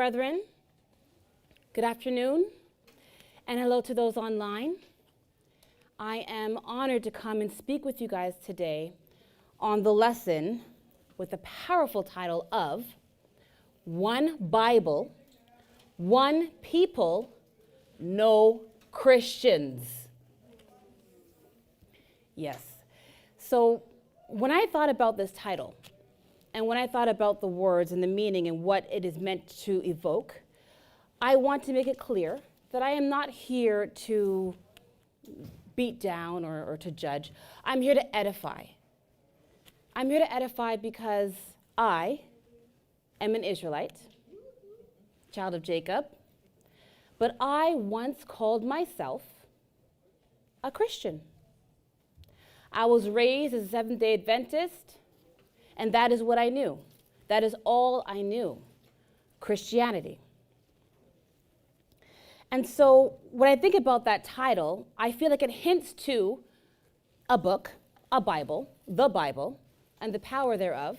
brethren. Good afternoon, and hello to those online. I am honored to come and speak with you guys today on the lesson with the powerful title of One Bible, One People, No Christians. Yes. So when I thought about this title, and when I thought about the words and the meaning and what it is meant to evoke, I want to make it clear that I am not here to beat down or to judge. I'm here to edify. I'm here to edify because I am an Israelite, child of Jacob, but I once called myself a Christian. I was raised as a Seventh-day Adventist, and that is what I knew. That is all I knew, Christianity. And so when I think about that title, I feel like it hints to a book, a Bible, the Bible, and the power thereof.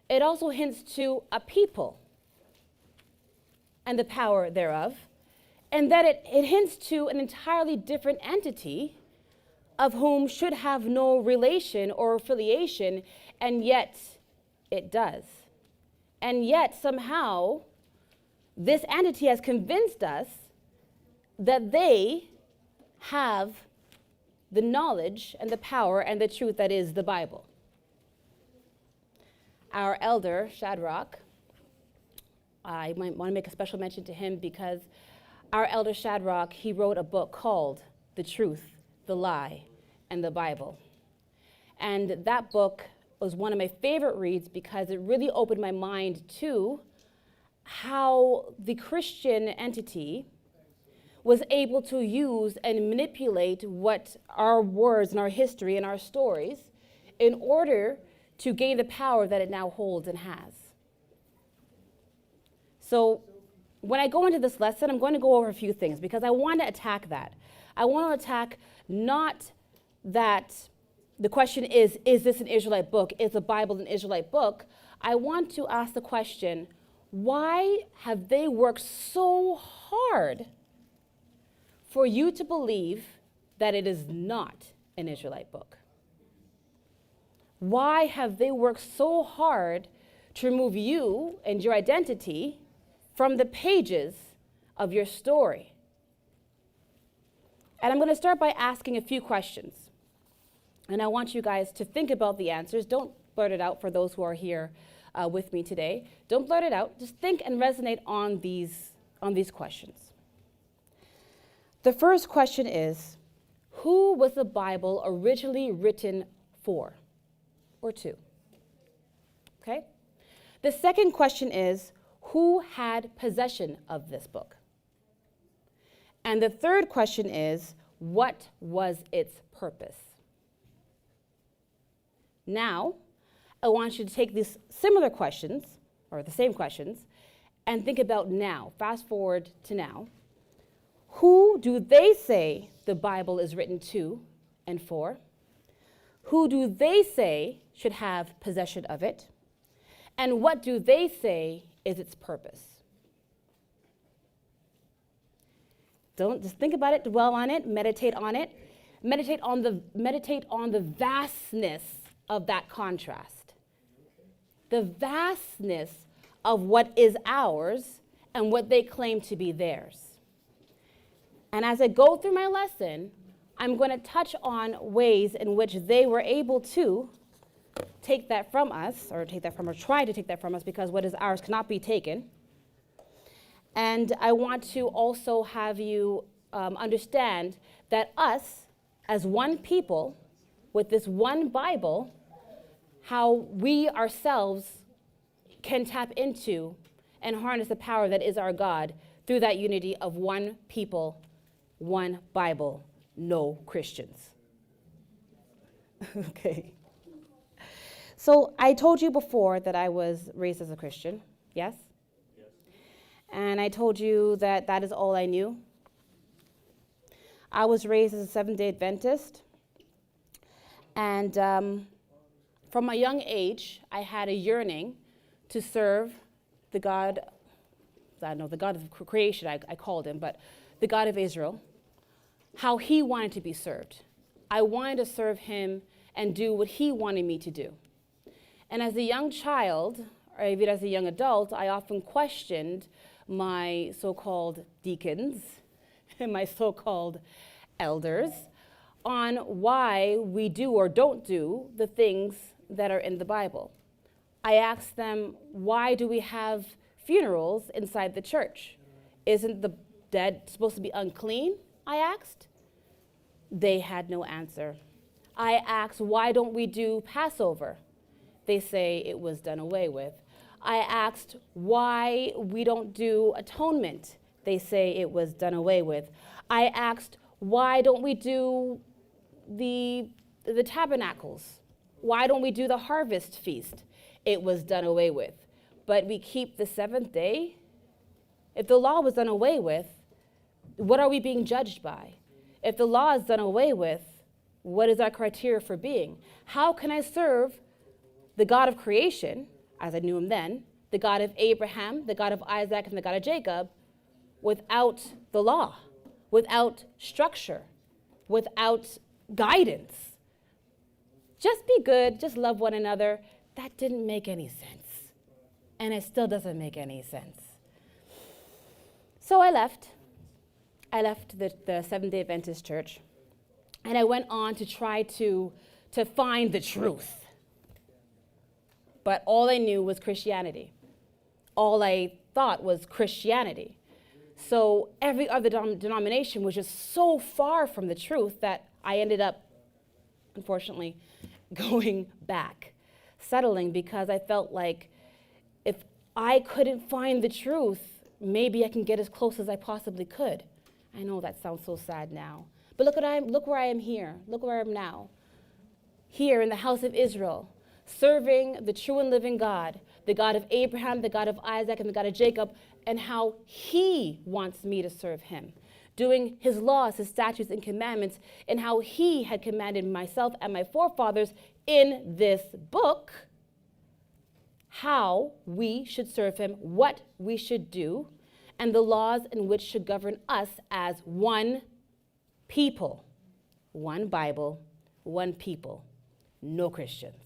It also hints to a people and the power thereof, and that it hints to an entirely different entity of whom should have no relation or affiliation, and yet it does. And yet somehow this entity has convinced us that they have the knowledge and the power and the truth that is the Bible. Our elder, Shadrach, I might want to make a special mention to him because our elder Shadrach, he wrote a book called The Truth, the Lie, and the Bible. And that book was one of my favorite reads because it really opened my mind to how the Christian entity was able to use and manipulate what our words and our history and our stories in order to gain the power that it now holds and has. So when I go into this lesson, I'm going to go over a few things because I want to attack that. I want to attack not that the question is this an Israelite book? Is the Bible an Israelite book? I want to ask the question, why have they worked so hard for you to believe that it is not an Israelite book? Why have they worked so hard to remove you and your identity from the pages of your story? And I'm going to start by asking a few questions. And I want you guys to think about the answers. Don't blurt it out for those who are here with me today. Don't blurt it out. Just think and resonate on these questions. The first question is, who was the Bible originally written for or to? Okay? The second question is, who had possession of this book? And the third question is, what was its purpose? Now, I want you to take these similar questions, or the same questions, and think about now. Fast forward to now. Who do they say the Bible is written to and for? Who do they say should have possession of it? And what do they say is its purpose? Don't just think about it, dwell on it, meditate on it. Meditate on the vastness of that contrast. The vastness of what is ours and what they claim to be theirs. And as I go through my lesson, I'm going to touch on ways in which they were able to take that from us, or try to take that from us, because what is ours cannot be taken. And I want to also have you understand that us, as one people, with this one Bible, how we ourselves can tap into and harness the power that is our God through that unity of one people, one Bible, no Christians. Okay. So I told you before that I was raised as a Christian, yes? Yes. And I told you that that is all I knew. I was raised as a Seventh-day Adventist. And from a young age, I had a yearning to serve the God I don't know, the God of creation, I called him, but the God of Israel, how he wanted to be served. I wanted to serve him and do what he wanted me to do. And as a young child, or even as a young adult, I often questioned my so-called deacons and my so-called elders on why we do or don't do the things that are in the Bible. I asked them, why do we have funerals inside the church? Isn't the dead supposed to be unclean? I asked. They had no answer. I asked, why don't we do Passover? They say it was done away with. I asked why we don't do atonement. They say it was done away with. I asked, why don't we do the tabernacles? Why don't we do the harvest feast? It was done away with. But we keep the seventh day? If the law was done away with, what are we being judged by? If the law is done away with, what is our criteria for being? How can I serve the God of creation, as I knew him then, the God of Abraham, the God of Isaac, and the God of Jacob, without the law, without structure, without guidance? Just be good, just love one another. That didn't make any sense. And it still doesn't make any sense. So I left. I left the Seventh-day Adventist church, and I went on to try to find the truth. But all I knew was Christianity. All I thought was Christianity. So every other denomination was just so far from the truth that I ended up, unfortunately, going back, settling, because I felt like if I couldn't find the truth, maybe I can get as close as I possibly could. I know that sounds so sad now. But look where I am here. Look where I am now. Here in the house of Israel, serving the true and living God, the God of Abraham, the God of Isaac, and the God of Jacob, and how he wants me to serve him. Doing his laws, his statutes, and commandments, and how he had commanded myself and my forefathers in this book, how we should serve him, what we should do, and the laws in which should govern us as one people. One Bible, one people, no Christians.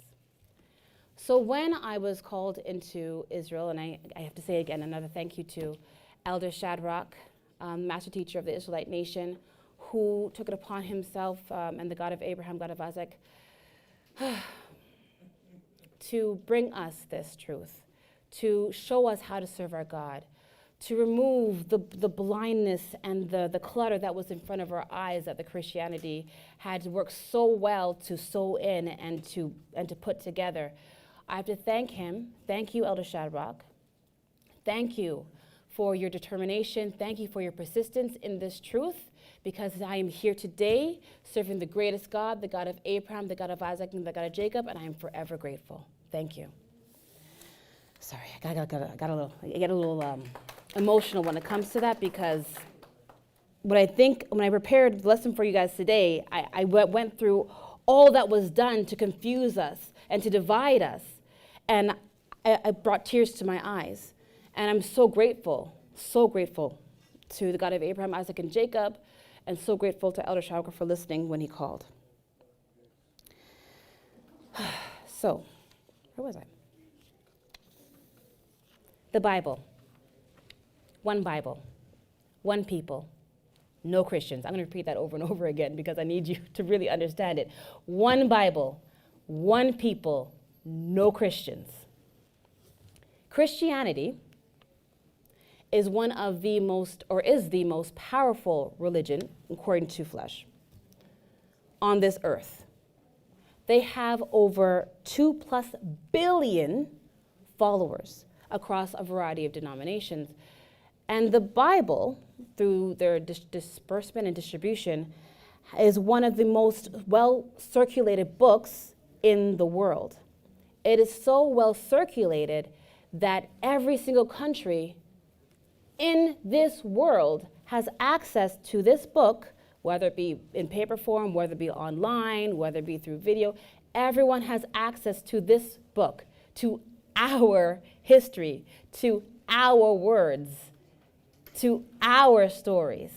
So when I was called into Israel, and I have to say again another thank you to Elder Shadrach, master teacher of the Israelite nation, who took it upon himself, and the God of Abraham, God of Isaac, to bring us this truth, to show us how to serve our God, to remove the blindness and the clutter that was in front of our eyes that the Christianity had worked so well to sew in and to put together. I have to thank him. Thank you, Elder Shadrach. Thank you for your determination. Thank you for your persistence in this truth, because I am here today serving the greatest God, the God of Abraham, the God of Isaac, and the God of Jacob, and I am forever grateful. Thank you. Sorry, I get a little emotional when it comes to that, because when I prepared the lesson for you guys today, I went through all that was done to confuse us and to divide us, and I brought tears to my eyes. And I'm so grateful to the God of Abraham, Isaac, and Jacob, and so grateful to Elder Shadrach for listening when he called. So, where was I? The Bible, one people, no Christians. I'm going to repeat that over and over again because I need you to really understand it. One Bible, one people, no Christians. Christianity is one of the most, or is the most powerful religion, according to Flesh, on this earth. They have over 2+ billion followers across a variety of denominations. And the Bible, through their disbursement and distribution, is one of the most well-circulated books in the world. It is so well circulated that every single country in this world has access to this book, whether it be in paper form, whether it be online, whether it be through video. Everyone has access to this book, to our history, to our words. to our stories.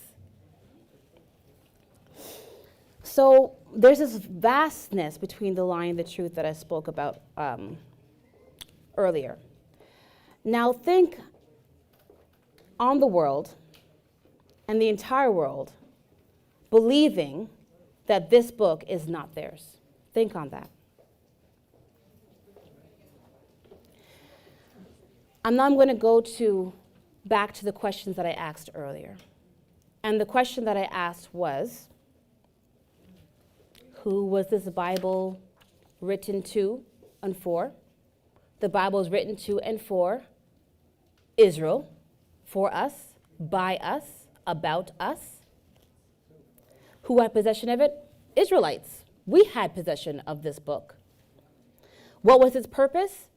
So there's this vastness between the lie and the truth that I spoke about earlier. Now think on the world and the entire world believing that this book is not theirs. Think on that. And now I'm going to go back to the questions that I asked earlier. And the question that I asked was, who was this Bible written to and for? The Bible is written to and for Israel, for us, by us, about us. Who had possession of it? Israelites. We had possession of this book. What was its purpose?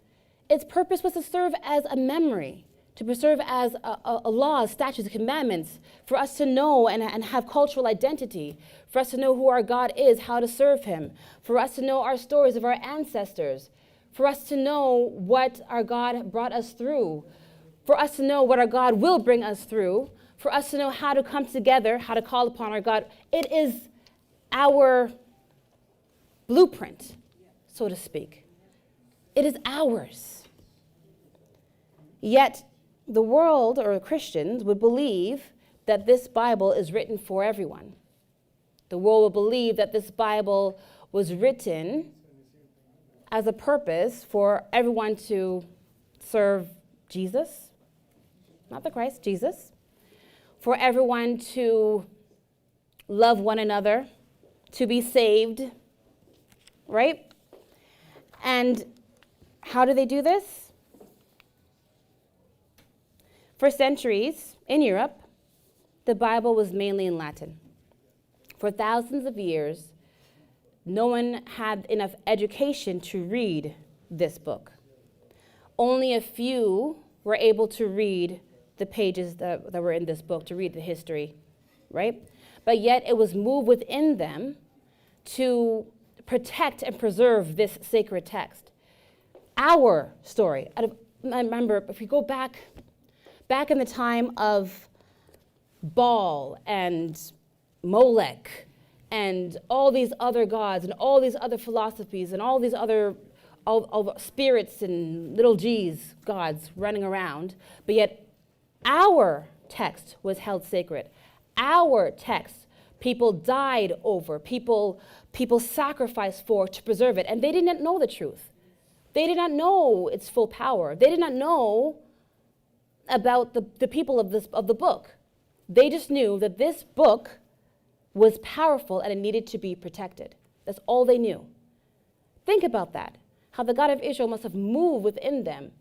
Its purpose was to serve as a memory, to serve as a law, statutes, commandments, for us to know and have cultural identity, for us to know who our God is, how to serve him, for us to know our stories of our ancestors, for us to know what our God brought us through, for us to know what our God will bring us through, for us to know how to come together, how to call upon our God. It is our blueprint, so to speak. It is ours. Yet the world, or Christians, would believe that this Bible is written for everyone. The world would believe that this Bible was written as a purpose for everyone to serve Jesus, not the Christ, Jesus, for everyone to love one another, to be saved, right? And how do they do this? For centuries in Europe, the Bible was mainly in Latin. For thousands of years, no one had enough education to read this book. Only a few were able to read the pages that were in this book, to read the history, right? But yet it was moved within them to protect and preserve this sacred text. Our story, I remember, if we go back in the time of Baal and Molech and all these other gods and all these other philosophies and all these other all spirits and little g's gods running around, but yet our text was held sacred. Our text, people died over, people sacrificed for to preserve it, and they did not know the truth. They did not know its full power. They did not know about the people of the book. They just knew that this book was powerful and it needed to be protected. That's all they knew. Think about that, how the God of Israel must have moved within them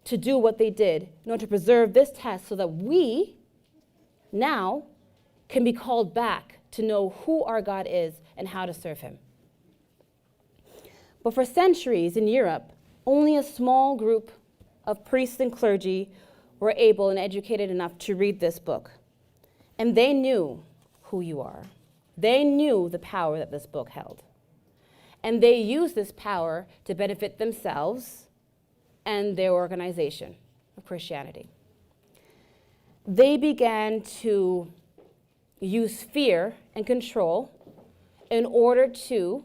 to do what they did in order to preserve this text so that we now can be called back to know who our God is and how to serve him. But for centuries in Europe, only a small group of priests and clergy were able and educated enough to read this book. And they knew who you are. They knew the power that this book held. And they used this power to benefit themselves and their organization of Christianity. They began to use fear and control in order to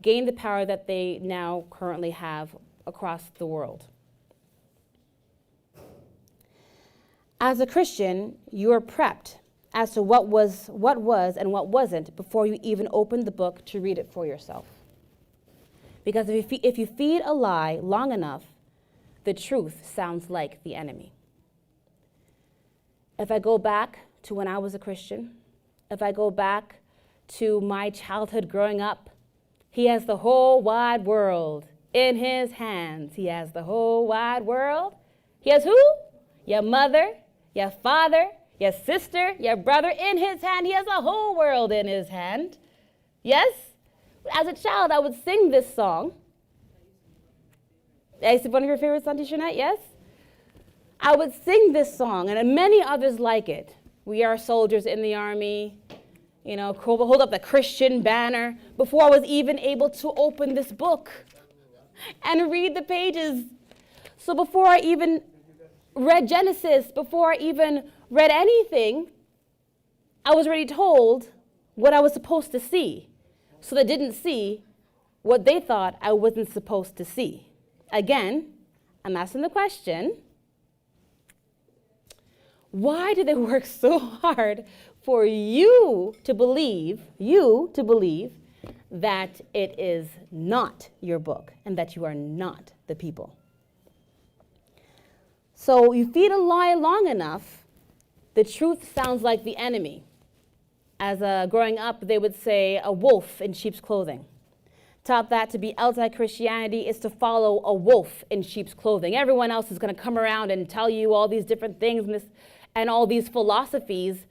gain the power that they now currently have across the world. As a Christian, you are prepped as to what was and what wasn't before you even opened the book to read it for yourself. Because if you feed a lie long enough, the truth sounds like the enemy. If I go back to when I was a Christian, if I go back to my childhood growing up, he has the whole wide world in his hands. He has the whole wide world. He has who? Your mother, your father, your sister, your brother in his hand. He has the whole world in his hand. Yes? As a child, I would sing this song. Is it one of your favorite songs, Shanae? Yes? I would sing this song, and many others like it. We are soldiers in the army. You know, hold up the Christian banner before I was even able to open this book and read the pages. So before I even read Genesis, before I even read anything, I was already told what I was supposed to see. So they didn't see what they thought I wasn't supposed to see. Again, I'm asking the question, why do they work so hard for you to believe that it is not your book and that you are not the people? So you feed a lie long enough, the truth sounds like the enemy. As growing up, they would say a wolf in sheep's clothing. Taught that to be anti-Christianity is to follow a wolf in sheep's clothing. Everyone else is going to come around and tell you all these different things and all these philosophies,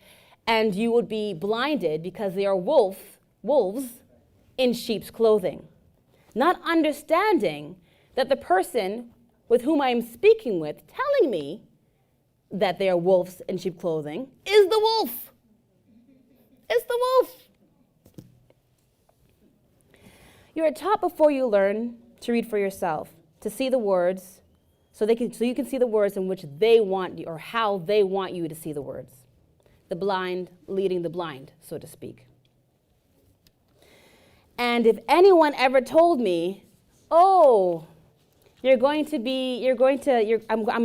and you would be blinded because they are wolves in sheep's clothing. Not understanding that the person with whom I am speaking with, telling me that they are wolves in sheep clothing, is the wolf. It's the wolf. You are taught before you learn to read for yourself, to see the words, so you can see the words in which they want you, or how they want you to see the words. The blind leading the blind, so to speak. And if anyone ever told me, oh, I'm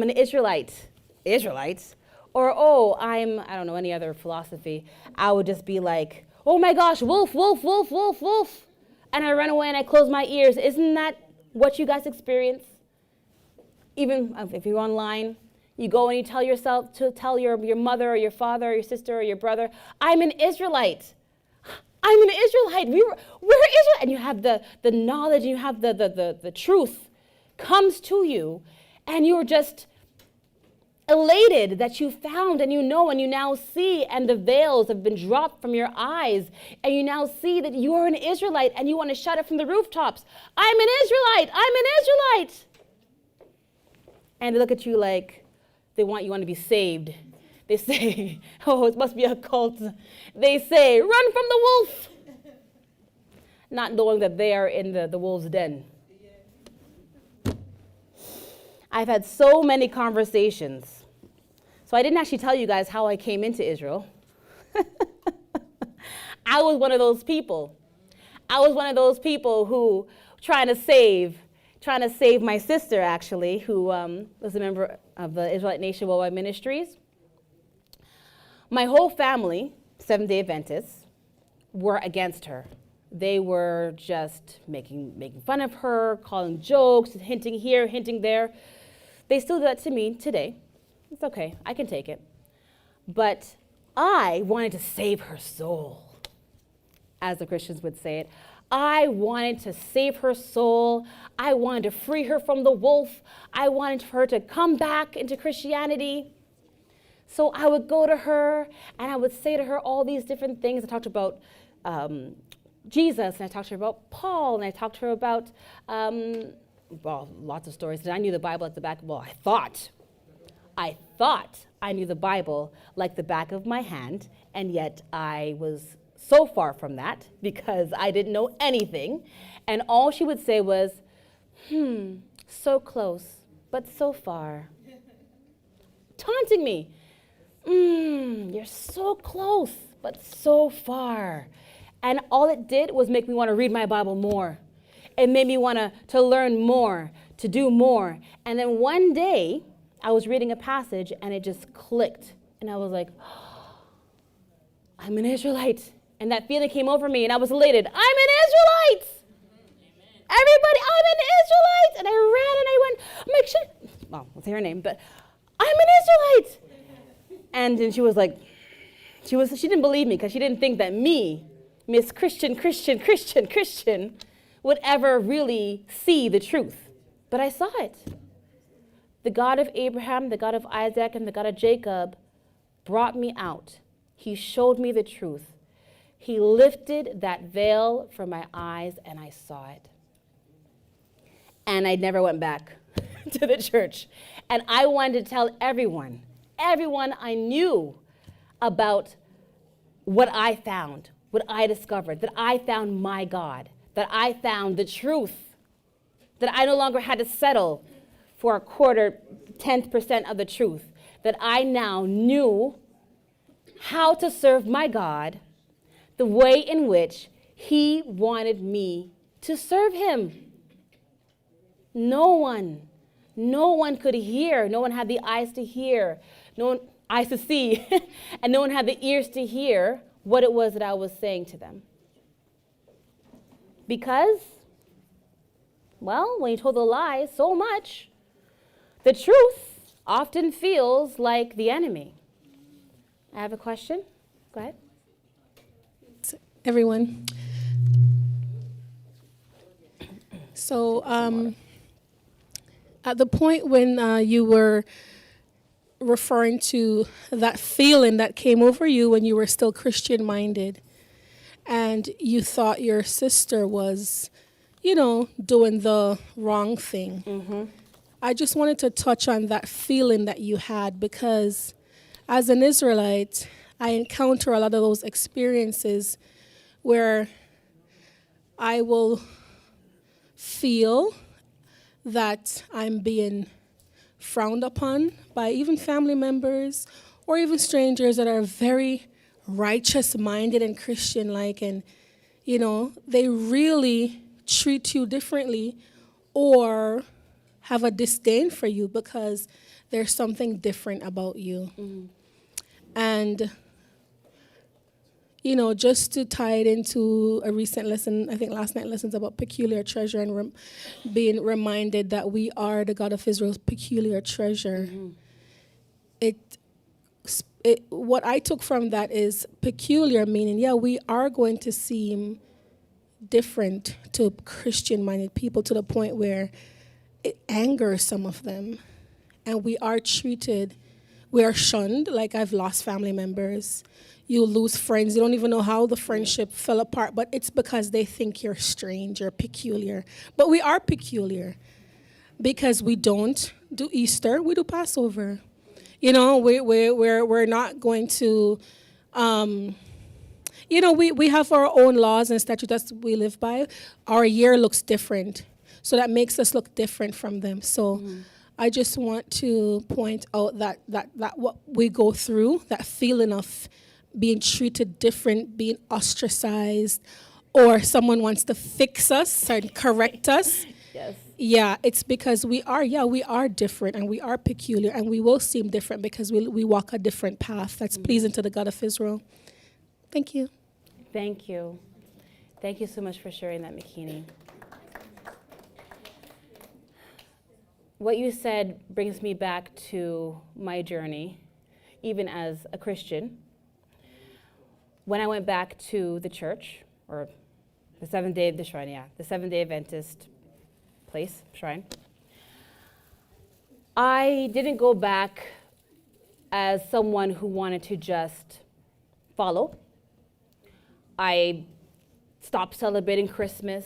an Israelite, or oh, I don't know, any other philosophy, I would just be like, oh my gosh, wolf, wolf, wolf, wolf, wolf. And I run away and I close my ears. Isn't that what you guys experience? Even if you're online, you go and you tell your mother or your father or your sister or your brother, I'm an Israelite. I'm an Israelite. We're Israel. And you have the knowledge, and you have the truth comes to you, and you're just elated that you found and you know and you now see, and the veils have been dropped from your eyes, and you now see that you are an Israelite, and you want to shout it from the rooftops, I'm an Israelite, I'm an Israelite. And they look at you like they want you to be saved. They say, oh, it must be a cult. They say, run from the wolf. Not knowing that they are in the wolf's den. I've had so many conversations. So I didn't actually tell you guys how I came into Israel. I was one of those people. Who trying to save my sister, actually, who was a member of the Israelite Nation Worldwide Ministries. My whole family, Seventh-day Adventists, were against her. They were just making fun of her, calling jokes, hinting here, hinting there. They still do that to me today. It's okay, I can take it. But I wanted to save her soul, as the Christians would say it. I wanted to save her soul. I wanted to free her from the wolf. I wanted her to come back into Christianity. So I would go to her and I would say to her all these different things. I talked about Jesus, and I talked to her about Paul, and I talked to her about, lots of stories. And I knew the Bible like the back. Well, I thought I knew the Bible like the back of my hand, and yet I was so far from that because I didn't know anything. And all she would say was, so close, but so far. Taunting me. You're so close, but so far. And all it did was make me want to read my Bible more. It made me want to learn more, to do more. And then one day, I was reading a passage and it just clicked. And I was like, oh, I'm an Israelite. And that feeling came over me and I was elated. I'm an Israelite. Amen. Everybody, I'm an Israelite. And I ran and I went, well, I'll say her name, but I'm an Israelite. And then she was like, she didn't believe me because she didn't think that me, Miss Christian, would ever really see the truth. But I saw it. The God of Abraham, the God of Isaac, and the God of Jacob brought me out. He showed me the truth. He lifted that veil from my eyes and I saw it. And I never went back to the church. And I wanted to tell everyone I knew about what I found, what I discovered, that I found my God, that I found the truth, that I no longer had to settle for a 10% of the truth, that I now knew how to serve my God the way in which he wanted me to serve him. No one could hear. No one had the eyes to hear, no one eyes to see, and no one had the ears to hear what it was that I was saying to them. Because, well, when you told a lie so much, the truth often feels like the enemy. I have a question. Go ahead. Everyone. So, at the point when you were referring to that feeling that came over you when you were still Christian-minded, and you thought your sister was, doing the wrong thing. Mm-hmm. I just wanted to touch on that feeling that you had, because as an Israelite, I encounter a lot of those experiences where I will feel that I'm being frowned upon by even family members or even strangers that are very righteous-minded and Christian-like, and, they really treat you differently or have a disdain for you because there's something different about you. Mm-hmm. And just to tie it into a recent lesson, I think last night lessons about peculiar treasure and being reminded that we are the God of Israel's peculiar treasure. Mm-hmm. What I took from that is peculiar, meaning, we are going to seem different to Christian-minded people to the point where it angers some of them. And we are shunned, like I've lost family members. You lose friends. You don't even know how the friendship fell apart, but it's because they think you're strange or peculiar. But we are peculiar because we don't do Easter, we do Passover. We're not going to, we have our own laws and statutes that we live by. Our year looks different, so that makes us look different from them. So I just want to point out that what we go through, that feeling of being treated different, being ostracized, or someone wants to fix us and correct us. Yes. Yeah, it's because we are different and we are peculiar, and we will seem different because we walk a different path that's pleasing to the God of Israel. Thank you. Thank you. Thank you so much for sharing that, Makini. What you said brings me back to my journey, even as a Christian. When I went back to the church, or the Seventh-day Adventist place, shrine, I didn't go back as someone who wanted to just follow. I stopped celebrating Christmas.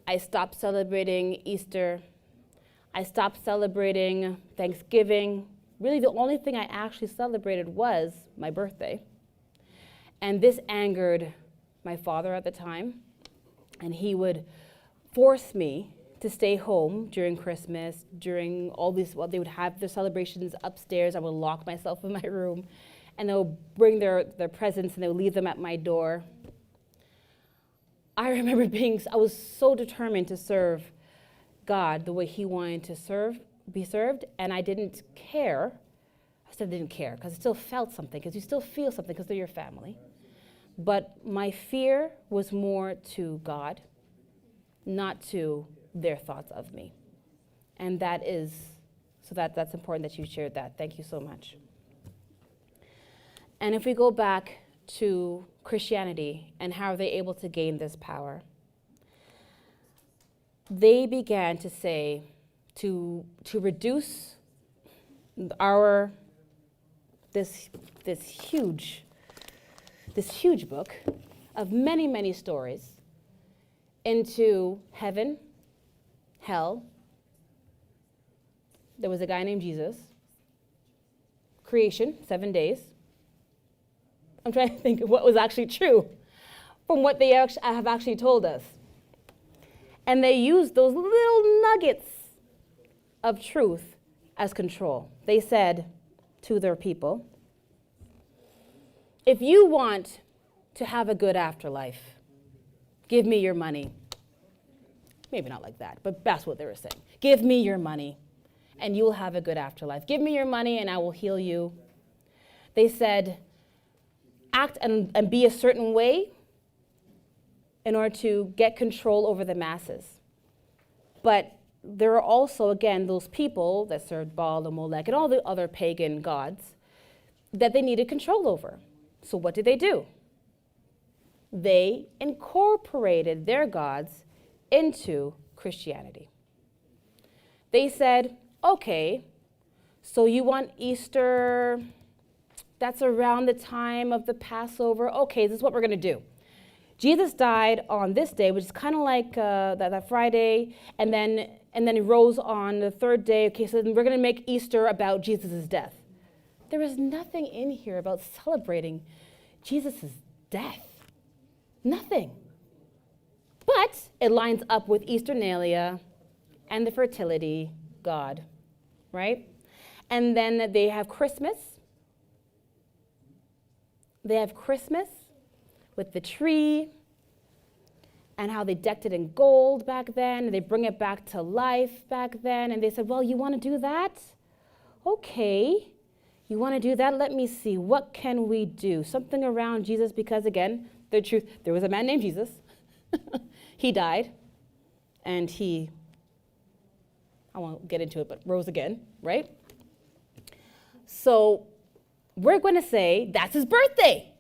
I stopped celebrating Easter. I stopped celebrating Thanksgiving. Really, the only thing I actually celebrated was my birthday. And this angered my father at the time, and he would force me to stay home during Christmas, during all these, they would have their celebrations upstairs. I would lock myself in my room, and they'll bring their presents and they'll leave them at my door. I remember I was so determined to serve God the way he wanted to be served, and I didn't care. I still didn't care because I still felt something, because you still feel something because they're your family. But my fear was more to God, not to their thoughts of me. And that's important that you shared that. Thank you so much. And if we go back to Christianity and how are they able to gain this power, they began to say, to reduce this huge book of many, many stories into heaven, hell. There was a guy named Jesus. Creation, 7 days. I'm trying to think of what was actually true from what they have actually told us. And they used those little nuggets of truth as control. They said to their people, if you want to have a good afterlife, give me your money. Maybe not like that, but that's what they were saying. Give me your money, and you will have a good afterlife. Give me your money, and I will heal you. They said, act and be a certain way in order to get control over the masses. But there are also, again, those people that served Baal and Molech and all the other pagan gods that they needed control over. So what did they do? They incorporated their gods into Christianity. They said, okay, so you want Easter, that's around the time of the Passover. Okay, this is what we're going to do. Jesus died on this day, which is kind of like that Friday, and then he rose on the third day. Okay, so then we're going to make Easter about Jesus' death. There is nothing in here about celebrating Jesus' death. Nothing. But it lines up with Easternalia and the fertility god, right? And then they have Christmas. They have Christmas with the tree and how they decked it in gold back then, and they bring it back to life back then. And they said, well, you want to do that? Okay, you want to do that? Let me see. What can we do? Something around Jesus, because again, the truth, there was a man named Jesus. He died, and I won't get into it, but rose again, right? So we're going to say that's his birthday.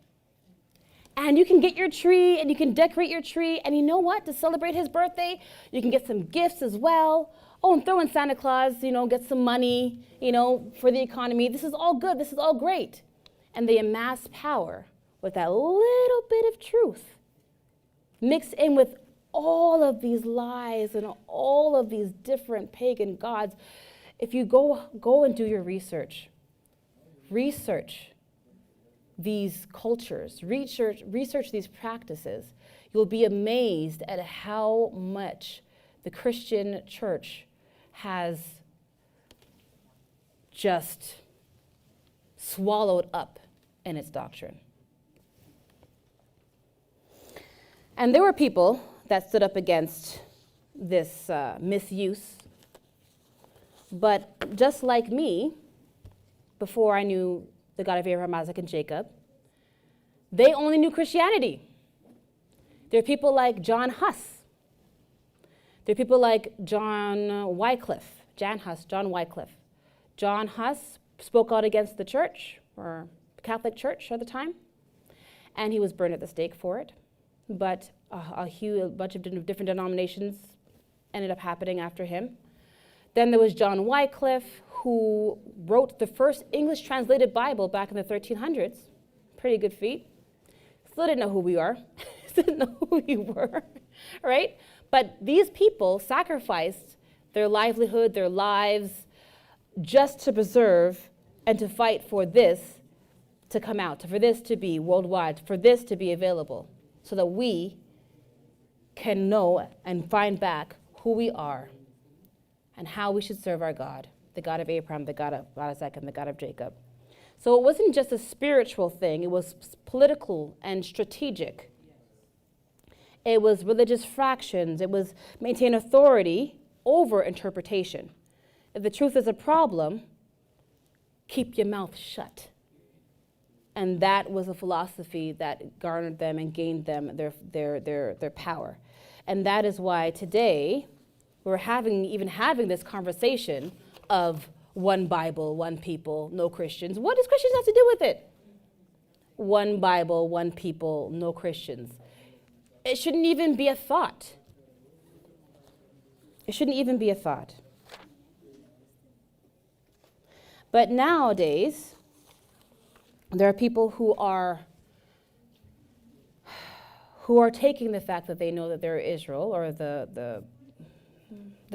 And you can get your tree, and you can decorate your tree, and you know what? To celebrate his birthday, you can get some gifts as well. Oh, and throw in Santa Claus, get some money, for the economy. This is all good. This is all great. And they amass power with that little bit of truth mixed in with all of these lies and all of these different pagan gods. If you go and do your research these cultures, research these practices, you'll be amazed at how much the Christian church has just swallowed up in its doctrine. And there were people that stood up against this misuse. But just like me, before I knew the God of Abraham, Isaac, and Jacob, they only knew Christianity. There are people like John Huss. There are people like John Wycliffe. John Huss spoke out against the church, or the Catholic Church at the time, and he was burned at the stake for it. But a bunch of different denominations ended up happening after him. Then there was John Wycliffe, who wrote the first English translated Bible back in the 1300s. Pretty good feat. Still didn't know who we are. Still didn't know who we were, right? But these people sacrificed their livelihood, their lives, just to preserve and to fight for this to come out, for this to be worldwide, for this to be available, so that we can know and find back who we are and how we should serve our God, the God of Abraham, the God of Isaac, and the God of Jacob. So it wasn't just a spiritual thing, it was political and strategic. It was religious fractions, it was maintain authority over interpretation. If the truth is a problem, keep your mouth shut. And that was a philosophy that garnered them and gained them their power. And that is why today we're even having this conversation of one Bible, one people, no Christians. What does Christians have to do with it? One Bible, one people, no Christians. It shouldn't even be a thought. It shouldn't even be a thought. But nowadays, there are people who are taking the fact that they know that they're Israel, or the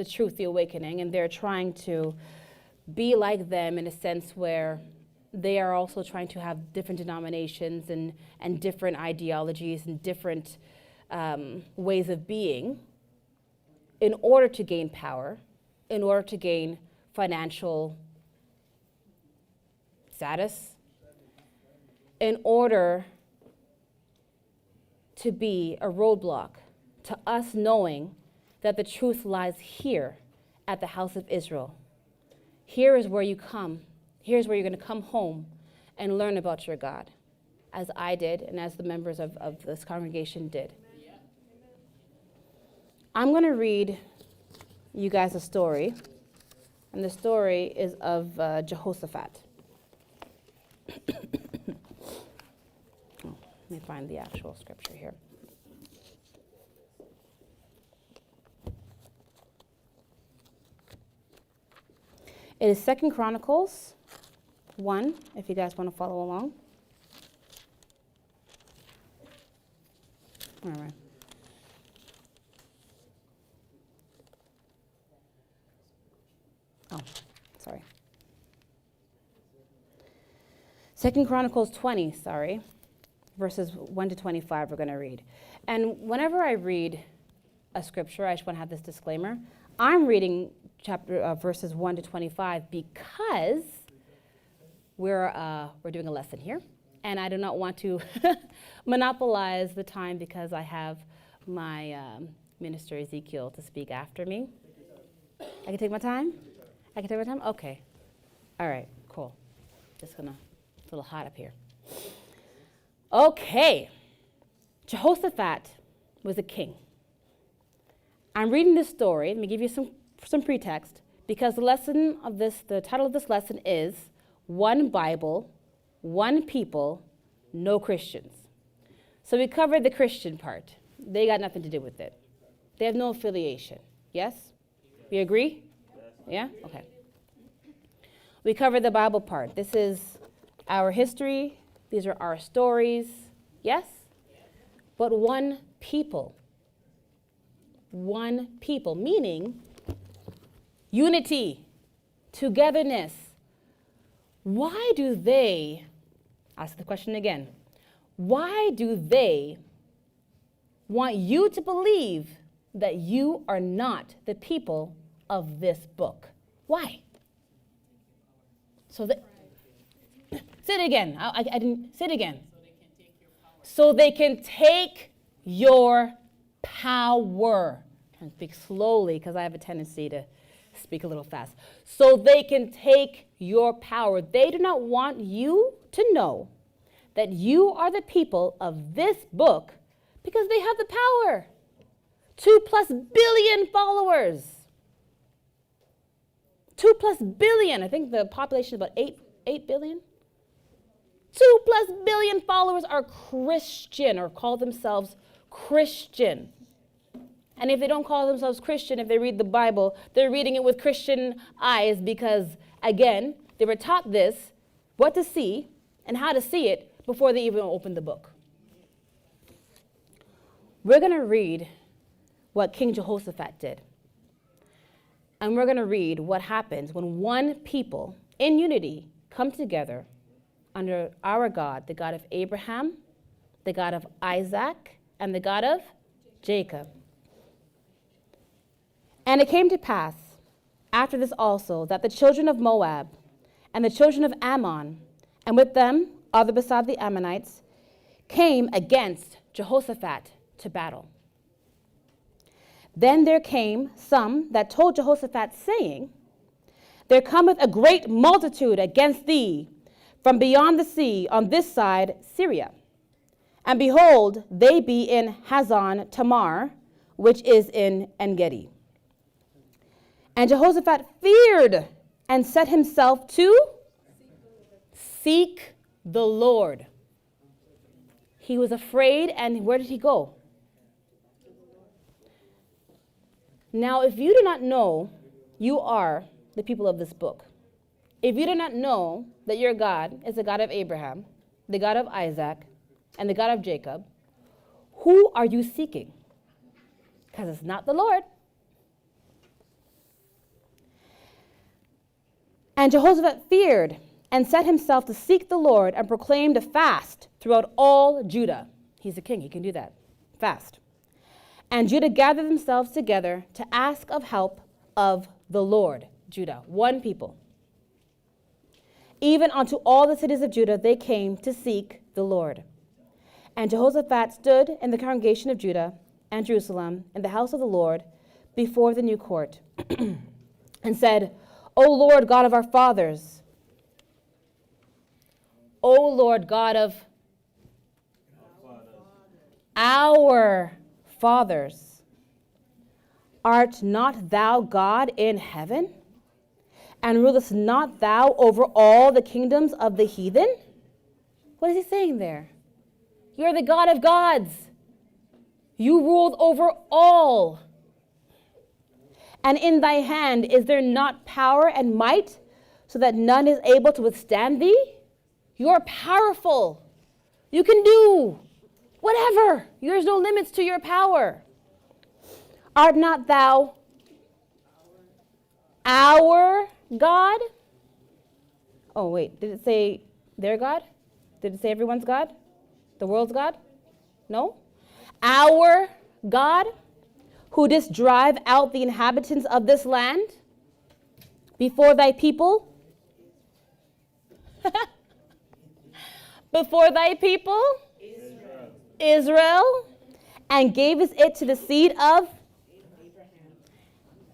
truth, the awakening, and they're trying to be like them in a sense where they are also trying to have different denominations and different ideologies and different ways of being in order to gain power, in order to gain financial status, in order to be a roadblock to us knowing that the truth lies here at the house of Israel. Here is where you come. Here's where you're going to come home and learn about your God, as I did and as the members of this congregation did. I'm going to read you guys a story, and the story is of Jehoshaphat. Let me find the actual scripture here. It is 2 Chronicles 1, if you guys want to follow along. All right. Oh, sorry. 2 Chronicles 20, verses 1 to 25 we're going to read. And whenever I read a scripture, I just want to have this disclaimer. I'm reading verses 1 to 25 because we're doing a lesson here, and I do not want to monopolize the time because I have my minister Ezekiel to speak after me. I can take my time? I can take my time? Okay. All right, cool. It's a little hot up here. Okay. Jehoshaphat was a king. I'm reading this story. Let me give you some pretext, because the title of this lesson is One Bible, One People, No Christians. So we covered the Christian part. They got nothing to do with it. They have no affiliation. Yes? We agree? Yeah? Okay. We covered the Bible part. This is our history. These are our stories. Yes? But one people. One people, meaning unity, togetherness. Why do they, ask the question again, why do they want you to believe that you are not the people of this book? Why? Say it again. I didn't say it again. So they can take your power. And speak slowly because I have a tendency to speak a little fast. So they can take your power. They do not want you to know that you are the people of this book because they have the power. 2+ billion followers. 2+ billion. I think the population is about 8 billion. 2+ billion followers are Christian or call themselves Christian. And if they don't call themselves Christian, if they read the Bible, they're reading it with Christian eyes because, again, they were taught this, what to see and how to see it before they even opened the book. We're going to read what King Jehoshaphat did. And we're going to read what happens when one people in unity come together under our God, the God of Abraham, the God of Isaac, and the God of Jacob. And it came to pass, after this also, that the children of Moab and the children of Ammon, and with them other beside the Ammonites, came against Jehoshaphat to battle. Then there came some that told Jehoshaphat, saying, There cometh a great multitude against thee from beyond the sea on this side Syria. And behold, they be in Hazon Tamar, which is in En-gedi. And Jehoshaphat feared and set himself to seek the Lord. He was afraid, and where did he go? Now, if you do not know you are the people of this book, if you do not know that your God is the God of Abraham, the God of Isaac, and the God of Jacob, who are you seeking? Because it's not the Lord. And Jehoshaphat feared and set himself to seek the Lord and proclaimed a fast throughout all Judah. He's a king, he can do that. Fast. And Judah gathered themselves together to ask of help of the Lord. Judah, one people. Even unto all the cities of Judah they came to seek the Lord. And Jehoshaphat stood in the congregation of Judah and Jerusalem in the house of the Lord before the new court and said, O Lord God of our fathers, O Lord God of our fathers, art not thou God in heaven? And rulest not thou over all the kingdoms of the heathen? What is he saying there? You're the God of gods. You ruled over all. And in thy hand is there not power and might, so that none is able to withstand thee? You're powerful. You can do whatever. There's no limits to your power. Art not thou our God? Oh, wait. Did it say their God? Did it say everyone's God? The world's God? No? Our God, who didst drive out the inhabitants of this land before thy people? Before thy people? Israel. And gavest it to the seed of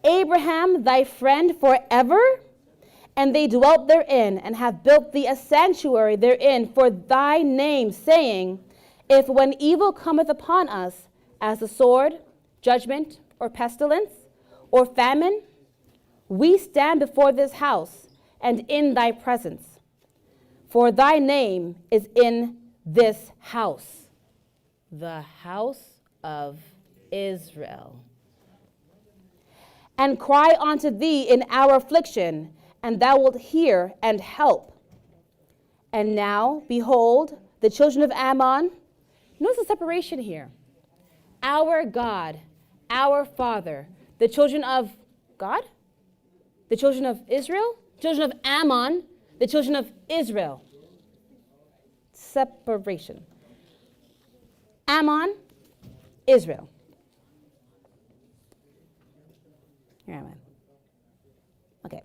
Abraham, thy friend, forever. And they dwelt therein, and have built thee a sanctuary therein for thy name, saying, if when evil cometh upon us, as the sword, judgment, or pestilence, or famine, we stand before this house, and in thy presence. For thy name is in this house, the house of Israel. And cry unto thee in our affliction, and thou wilt hear and help. And now, behold, the children of Ammon. Notice the separation here. Our God, our Father, the children of God, the children of Israel, children of Ammon, the children of Israel. Separation. Ammon, Israel. Here am I. Okay.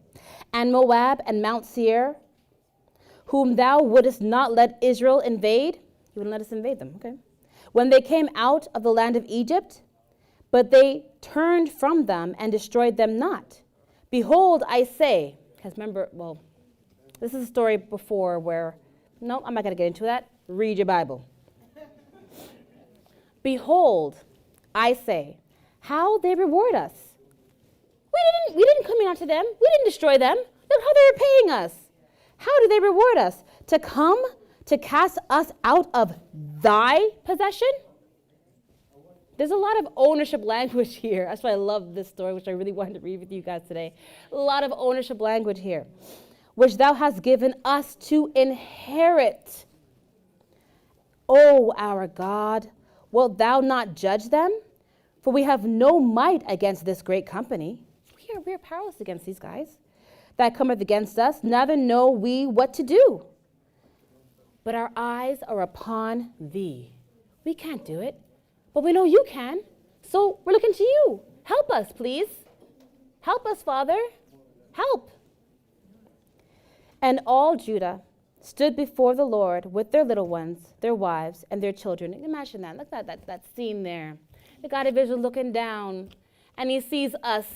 And Moab and Mount Seir, whom thou wouldest not let Israel invade. You wouldn't let us invade them, okay. When they came out of the land of Egypt, but they turned from them and destroyed them not. Behold, I say, because remember, well, this is a story before where, no, I'm not going to get into that. Read your Bible. Behold, I say, how they reward us. We didn't come in unto them. We didn't destroy them. Look how they were paying us. How do they reward us? To come to cast us out of thy possession? There's a lot of ownership language here. That's why I love this story, which I really wanted to read with you guys today. A lot of ownership language here, which thou hast given us to inherit. O our God, wilt thou not judge them? For we have no might against this great company. We are powerless against these guys that cometh against us, neither know we what to do. But our eyes are upon thee. We can't do it, but we know you can. So we're looking to you. Help us, please. Help us, Father. Help. And all Judah stood before the Lord with their little ones, their wives, and their children. Imagine that. Look at that scene there. The God of Israel looking down, and he sees us,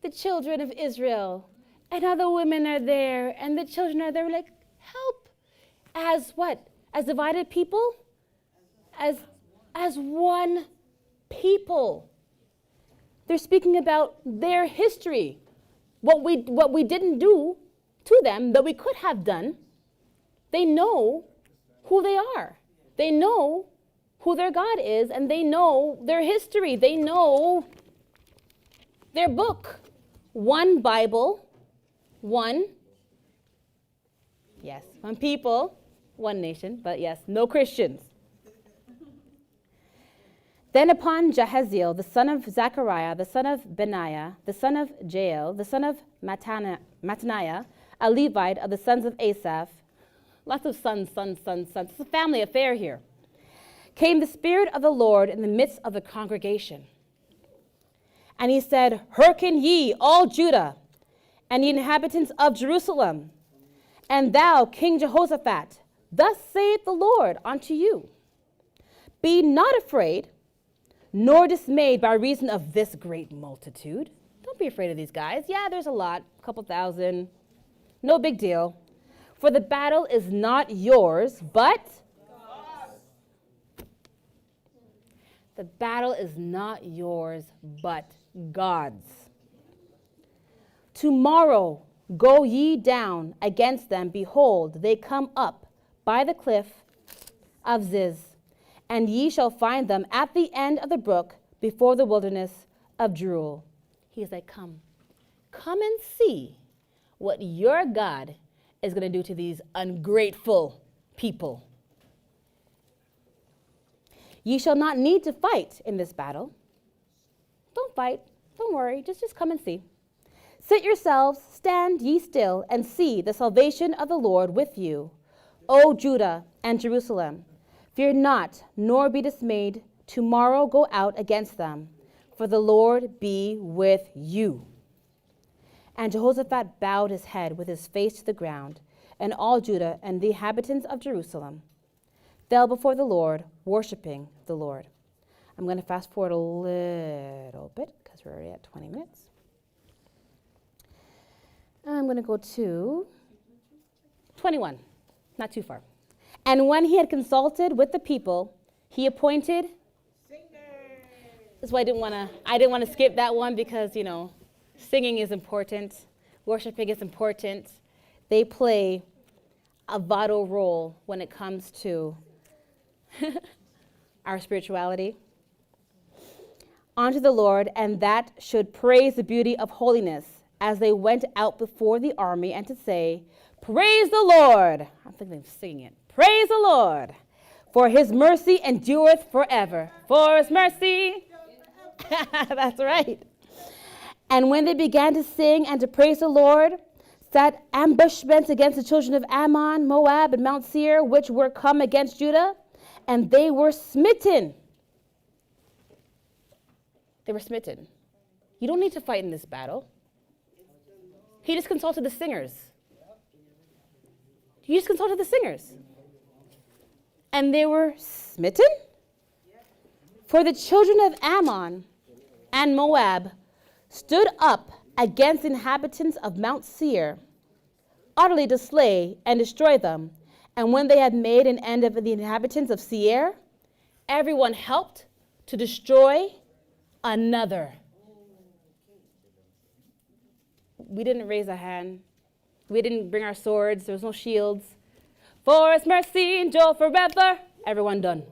the children of Israel, and other women are there, and the children are there. We're like, help. As what? As divided people? As one people. They're speaking about their history. What we didn't do to them that we could have done. They know who they are. They know who their God is, and they know their history. They know their book. One Bible, one people, one nation, but yes, no Christians. Then upon Jahaziel, the son of Zechariah, the son of Benaiah, the son of Jael, the son of Mattaniah, a Levite of the sons of Asaph, lots of sons. It's a family affair here. Came the Spirit of the Lord in the midst of the congregation. And he said, hearken ye, all Judah, and the inhabitants of Jerusalem, and thou, King Jehoshaphat, Thus saith the Lord unto you, be not afraid, nor dismayed by reason of this great multitude. Don't be afraid of these guys. Yeah, there's a lot, a couple thousand. No big deal. For the battle is not yours, but the battle is not yours, but God's. Tomorrow go ye down against them. Behold, they come up by the cliff of Ziz, and ye shall find them at the end of the brook before the wilderness of Jeruel. He's like, come and see what your God is going to do to these ungrateful people. Ye shall not need to fight in this battle. Don't fight. Don't worry. Just come and see. Sit yourselves, stand ye still, and see the salvation of the Lord with you, O Judah and Jerusalem. Fear not, nor be dismayed. Tomorrow go out against them, for the Lord be with you. And Jehoshaphat bowed his head with his face to the ground, and all Judah and the inhabitants of Jerusalem fell before the Lord, worshiping the Lord. I'm going to fast forward a little bit because we're already at 20 minutes. I'm going to go to 21, not too far. And when he had consulted with the people, he appointed singers. That's why I didn't want to skip that one because, singing is important. Worshiping is important. They play a vital role when it comes to our spirituality. Unto the Lord, and that should praise the beauty of holiness as they went out before the army, and to say, praise the Lord. I'm thinking of singing it. Praise the Lord, for his mercy endureth forever. For his mercy. That's right. And when they began to sing and to praise the Lord, set ambushments against the children of Ammon, Moab, and Mount Seir, which were come against Judah, and they were smitten. They were smitten. You don't need to fight in this battle. He just consulted the singers. He just consulted the singers. And they were smitten. For the children of Ammon and Moab stood up against the inhabitants of Mount Seir, utterly to slay and destroy them. And when they had made an end of the inhabitants of Seir, everyone helped to destroy another. We didn't raise a hand. We didn't bring our swords. There was no shields. For his mercy endure forever. Everyone done.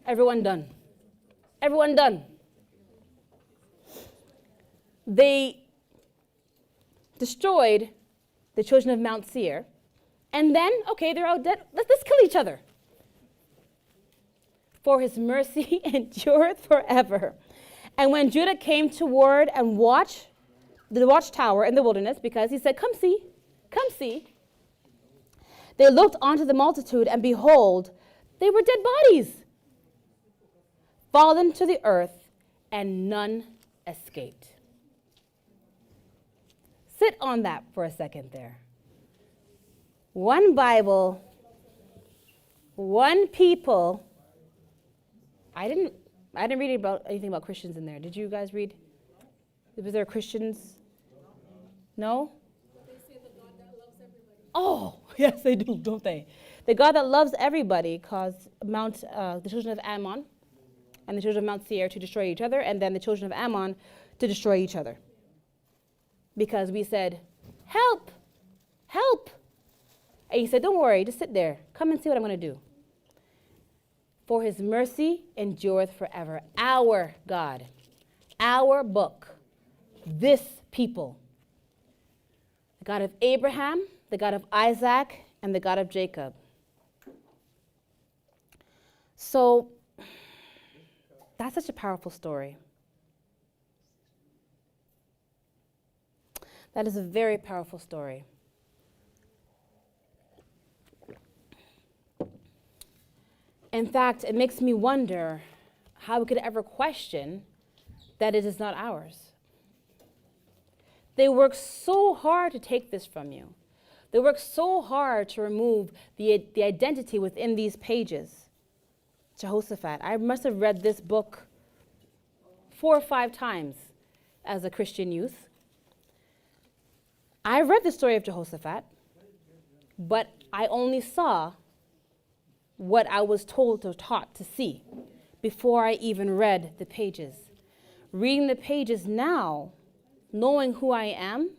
Everyone done. Everyone done. They destroyed the children of Mount Seir. And then, okay, they're all dead. Let's kill each other. For his mercy endureth forever. And when Judah came toward and watched the watchtower in the wilderness, because he said, come see, they looked onto the multitude, and behold, they were dead bodies, fallen to the earth, and none escaped. Sit on that for a second there. One Bible, one people. I didn't read about anything about Christians in there. Did you guys read? Was there Christians? No? They say the God that loves everybody. Oh, yes, they do, don't they? The God that loves everybody caused the children of Ammon and the children of Mount Seir to destroy each other, and then the children of Ammon to destroy each other. Because we said, help, help. And he said, don't worry, just sit there. Come and see what I'm going to do. For his mercy endureth forever. Our God, our book, this people. The God of Abraham, the God of Isaac, and the God of Jacob. So, that's such a powerful story. That is a very powerful story. In fact, it makes me wonder how we could ever question that it is not ours. They worked so hard to take this from you. They worked so hard to remove the identity within these pages. Jehoshaphat. I must have read this book 4 or 5 times as a Christian youth. I read the story of Jehoshaphat, but I only saw what I was told or taught to see before I even read the pages. Reading the pages now, knowing who I am,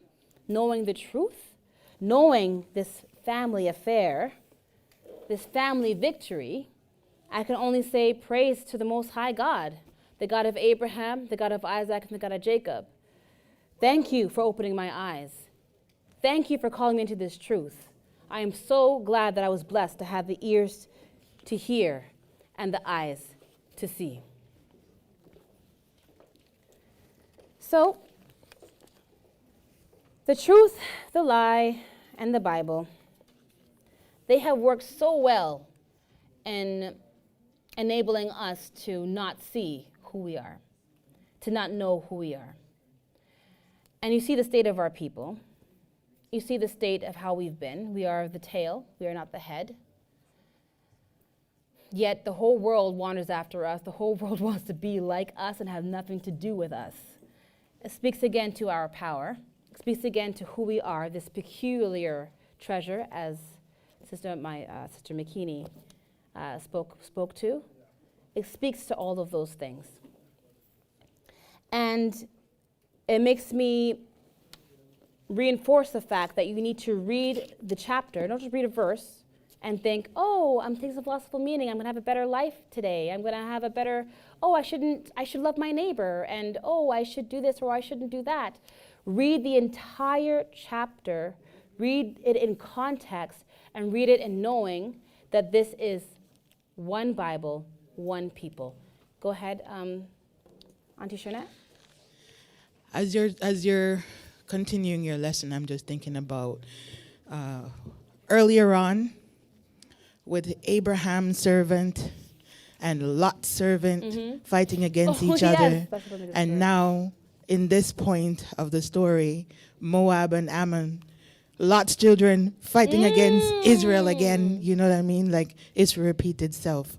knowing the truth, knowing this family affair, this family victory, I can only say praise to the Most High God, the God of Abraham, the God of Isaac, and the God of Jacob. Thank you for opening my eyes. Thank you for calling me into this truth. I am so glad that I was blessed to have the ears to hear and the eyes to see. So, the truth, the lie, and the Bible, they have worked so well in enabling us to not see who we are, to not know who we are. And you see the state of our people. You see the state of how we've been. We are the tail. We are not the head. Yet the whole world wanders after us. The whole world wants to be like us and have nothing to do with us. It speaks again to our power. It speaks again to who we are, this peculiar treasure, as Sister McKinney spoke to. It speaks to all of those things. And it makes me reinforce the fact that you need to read the chapter, don't just read a verse and think, oh, I'm taking some philosophical meaning, I'm gonna have a better life today, I'm gonna have a better, oh, I should love my neighbor, and oh, I should do this or I shouldn't do that. Read the entire chapter, read it in context, and read it in knowing that this is one Bible, one people. Go ahead, Auntie Shernette. As you're continuing your lesson, I'm just thinking about earlier on with Abraham's servant and Lot's servant fighting against each other. And now, in this point of the story, Moab and Ammon, Lot's children fighting against Israel again. You know what I mean? Like, it's repeat itself.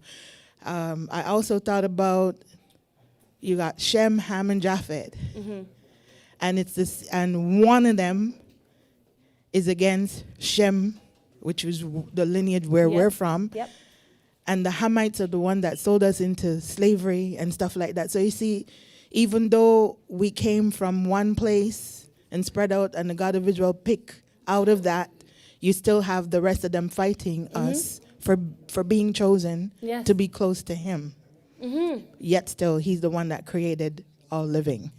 I also thought about, you got Shem, Ham, and Japheth. And it's this, and one of them is against Shem, which is the lineage where we're from. Yep. And the Hamites are the one that sold us into slavery and stuff like that. So you see, even though we came from one place and spread out, and the God of Israel picked out of that, you still have the rest of them fighting us for being chosen to be close to him. Yet still, he's the one that created all living.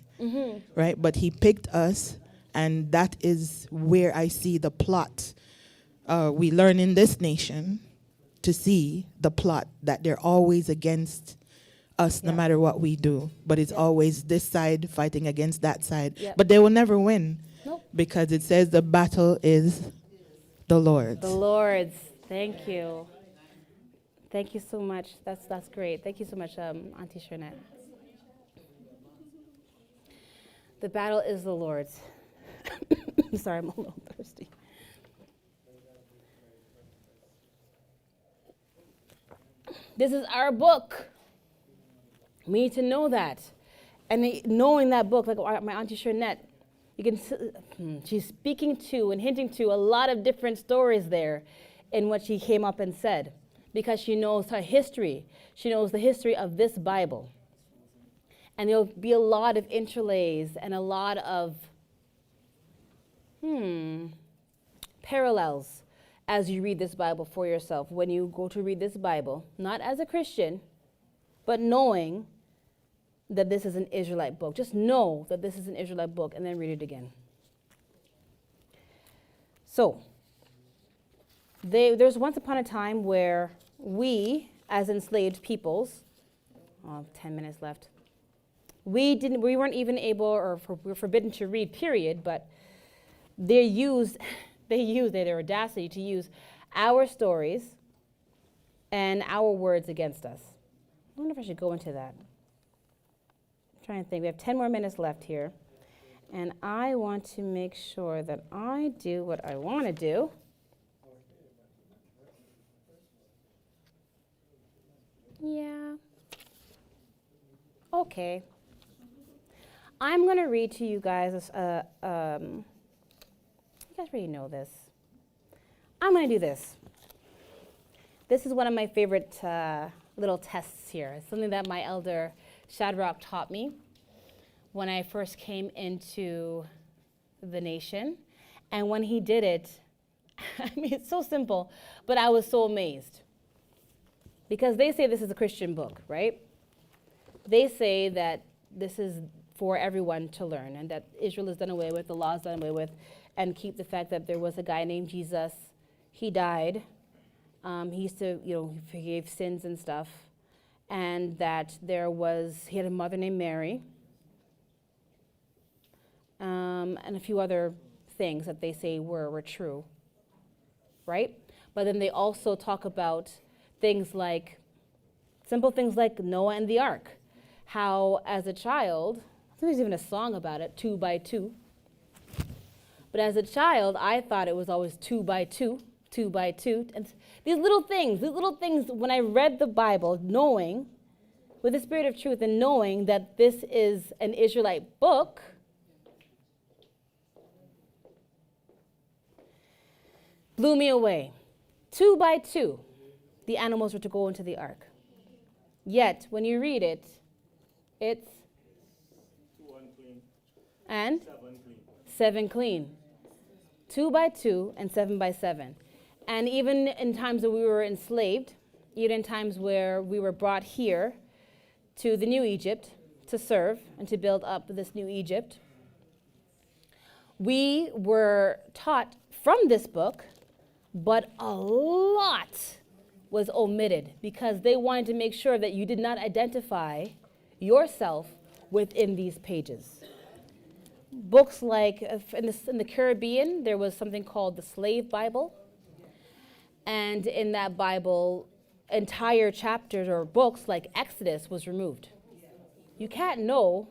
Right? But he picked us, and that is where I see the plot. We learn in this nation to see the plot, that they're always against us no matter what we do. But it's always this side fighting against that side. But they will never win because it says the battle is the Lord's. The Lord's. Thank you. Thank you so much. That's great. Thank you so much, Auntie Shernette. The battle is the Lord's. Sorry, I'm a little thirsty. This is our book. We need to know that. And knowing that book, like my Auntie Shernette, you can, she's speaking to and hinting to a lot of different stories there in what she came up and said, because she knows her history. She knows the history of this Bible. And there'll be a lot of interlays and a lot of parallels as you read this Bible for yourself. When you go to read this Bible, not as a Christian, but knowing that this is an Israelite book. Just know that this is an Israelite book and then read it again. So, there's once upon a time where we, as enslaved peoples, 10 minutes left, we weren't even able, or we were forbidden to read, period, but they had their audacity to use our stories and our words against us. I wonder if I should go into that. I'm trying to think. We have 10 more minutes left here. And I want to make sure that I do what I want to do. Yeah. Okay. I'm going to read to you guys, you guys already know this. I'm going to do this. This is one of my favorite little tests here. It's something that my elder Shadrach taught me when I first came into the nation. And when he did it, I mean, it's so simple, but I was so amazed. Because they say this is a Christian book, right? They say that this is for everyone to learn, and that Israel is done away with, the law is done away with, and keep the fact that there was a guy named Jesus. He died. He used to, he forgave sins and stuff. And that he had a mother named Mary. And a few other things that they say were true, right? But then they also talk about simple things like Noah and the ark. How, as a child, I think there's even a song about it, 2 by 2. But as a child, I thought it was always 2 by 2, 2 by 2. And these little things, when I read the Bible, knowing, with the spirit of truth, and knowing that this is an Israelite book, blew me away. 2 by 2, the animals were to go into the ark. Yet, when you read it, it's 2 unclean, and 7 clean. 7 clean. 2 by 2 and 7 by 7. And even in times that we were enslaved, even in times where we were brought here to the new Egypt to serve and to build up this new Egypt, we were taught from this book, but a lot was omitted because they wanted to make sure that you did not identify yourself within these pages. Books like, in the Caribbean, there was something called the Slave Bible. And in that Bible, entire chapters or books like Exodus was removed. You can't know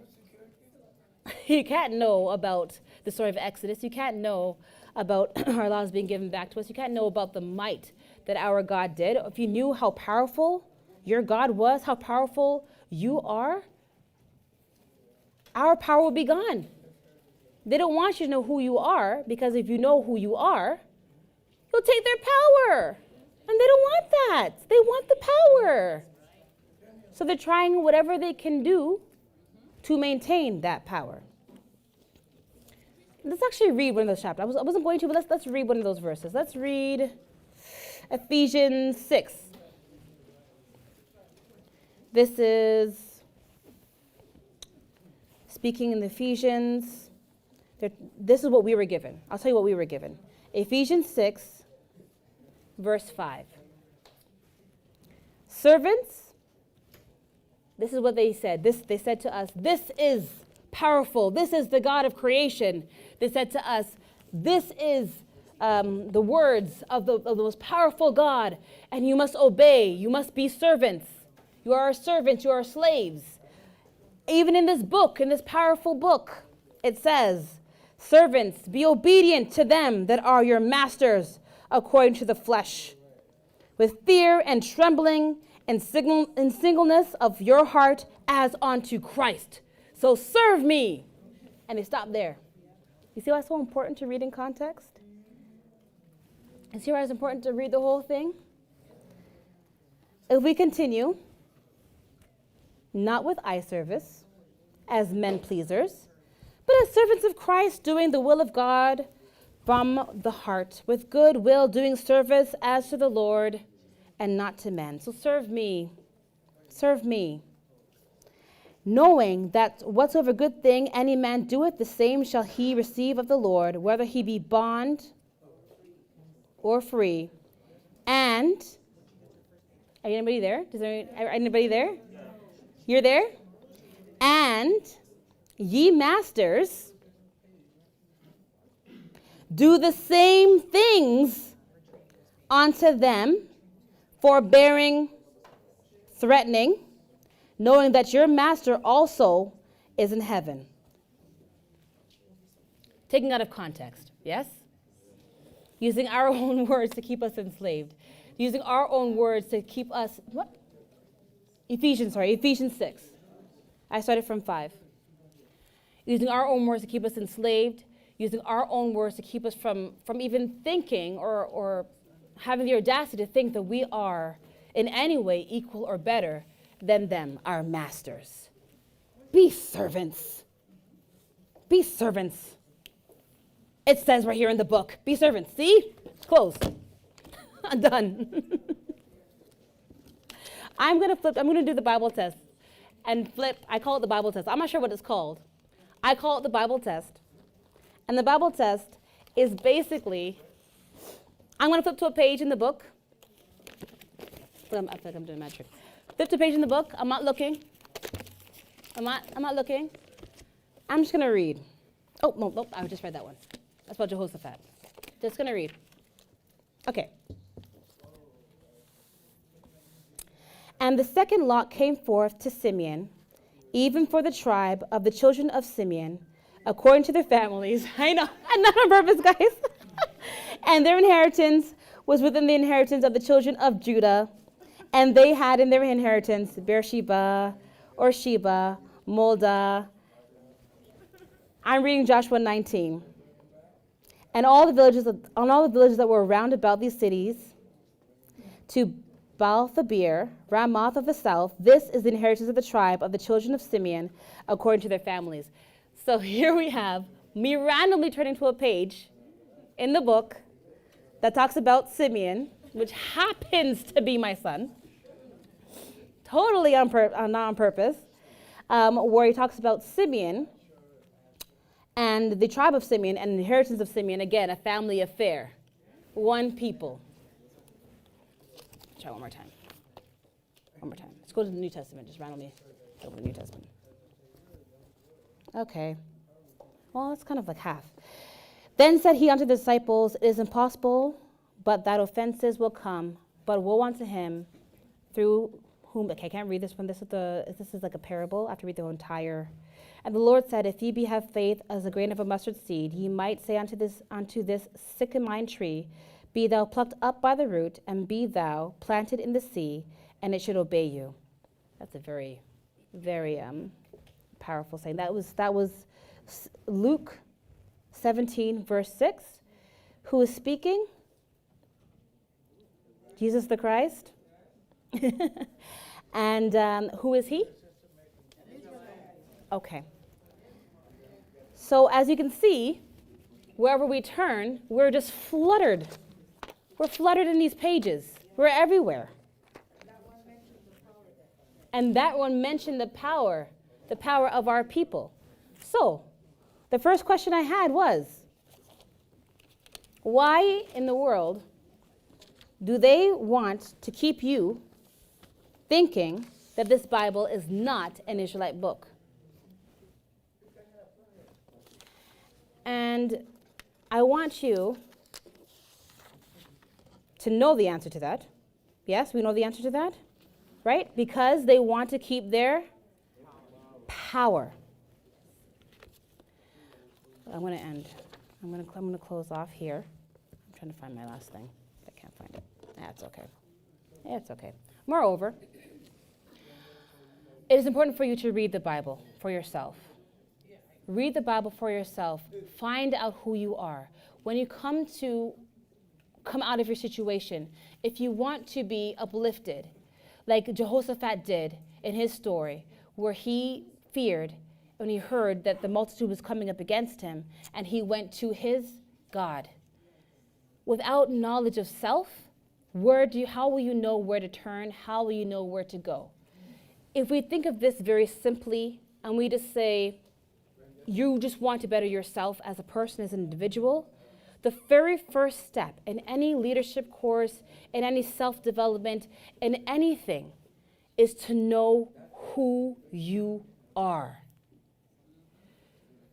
about the story of Exodus. You can't know about our laws being given back to us. You can't know about the might that our God did. If you knew how powerful your God was, how powerful you are, our power would be gone. They don't want you to know who you are, because if you know who you are, you'll take their power. And they don't want that. They want the power. So they're trying whatever they can do to maintain that power. Let's actually read one of those chapters. I wasn't going to, but let's read one of those verses. Let's read Ephesians 6. This is speaking in the Ephesians. This is what we were given. I'll tell you what we were given. Ephesians 6, verse 5. Servants, this is what they said. They said to us, this is powerful. This is the God of creation. They said to us, this is the words of the most powerful God, and you must obey. You must be servants. You are servants. You are slaves. Even in this book, in this powerful book, it says, servants, be obedient to them that are your masters according to the flesh, with fear and trembling and singleness of your heart as unto Christ. So serve me. And they stop there. You see why it's so important to read in context? You see why it's important to read the whole thing? If we continue, not with eye service, as men pleasers, but as servants of Christ, doing the will of God from the heart, with good will, doing service as to the Lord and not to men. So serve me, knowing that whatsoever good thing any man doeth, the same shall he receive of the Lord, whether he be bond or free. And, are anybody there? Anybody there? You're there? And ye masters, do the same things unto them, forbearing, threatening, knowing that your master also is in heaven. Taking out of context, yes? Using our own words to keep us enslaved. Using our own words to keep us, what? Ephesians 6. I started from 5. Using our own words to keep us enslaved, using our own words to keep us from even thinking or having the audacity to think that we are in any way equal or better than them, our masters. Be servants. Be servants. It says right here in the book, be servants. See? Closed. I'm done. I'm going to do the Bible test and flip. I call it the Bible test. I'm not sure what it's called. I call it the Bible test. And the Bible test is basically, I'm going to flip to a page in the book. I feel like I'm doing magic. Flip to a page in the book. I'm not looking. I'm not looking. I'm just going to read. Oh, no, I just read that one. That's about Jehoshaphat. Just going to read. Okay. And the second lot came forth to Simeon, even for the tribe of the children of Simeon, according to their families. I know, and not on purpose, guys. And their inheritance was within the inheritance of the children of Judah. And they had in their inheritance Beersheba, or Sheba, Molda. I'm reading Joshua 19. And all the villages that were round about these cities, to Baal-Thabir, Ramoth of the south, this is the inheritance of the tribe of the children of Simeon, according to their families. So here we have me randomly turning to a page in the book that talks about Simeon, which happens to be my son, totally not on purpose, where he talks about Simeon and the tribe of Simeon and the inheritance of Simeon, again, a family affair, one people. Try one more time. Let's go to the New Testament, just randomly go to the New Testament. Okay. Well, it's kind of like half. Then said he unto the disciples, it is impossible, but that offenses will come, but woe unto him through whom, okay, I can't read this one. This is like a parable. I have to read the entire. And the Lord said, if ye have faith as a grain of a mustard seed, ye might say unto this sycamine tree, be thou plucked up by the root, and be thou planted in the sea, and it should obey you. That's a very, very powerful saying. That was Luke 17, verse 6. Who is speaking? Jesus the Christ. And who is he? Okay. So as you can see, wherever we turn, we're just fluttered. We're fluttered in these pages. We're everywhere. And that one mentioned the power of our people. So, the first question I had was, why in the world do they want to keep you thinking that this Bible is not an Israelite book? And I want you to know the answer to that. Yes, we know the answer to that, right? Because they want to keep their power. I'm going to end. I'm going to close off here. I'm trying to find my last thing. I can't find it. That's okay. It's okay. Moreover, it is important for you to read the Bible for yourself. Read the Bible for yourself. Find out who you are. When you come out of your situation, if you want to be uplifted, like Jehoshaphat did in his story, where he feared when he heard that the multitude was coming up against him, and he went to his God. Without knowledge of self, how will you know where to turn? How will you know where to go? If we think of this very simply, and we just say, you just want to better yourself as a person, as an individual, the very first step in any leadership course, in any self-development, in anything, is to know who you are.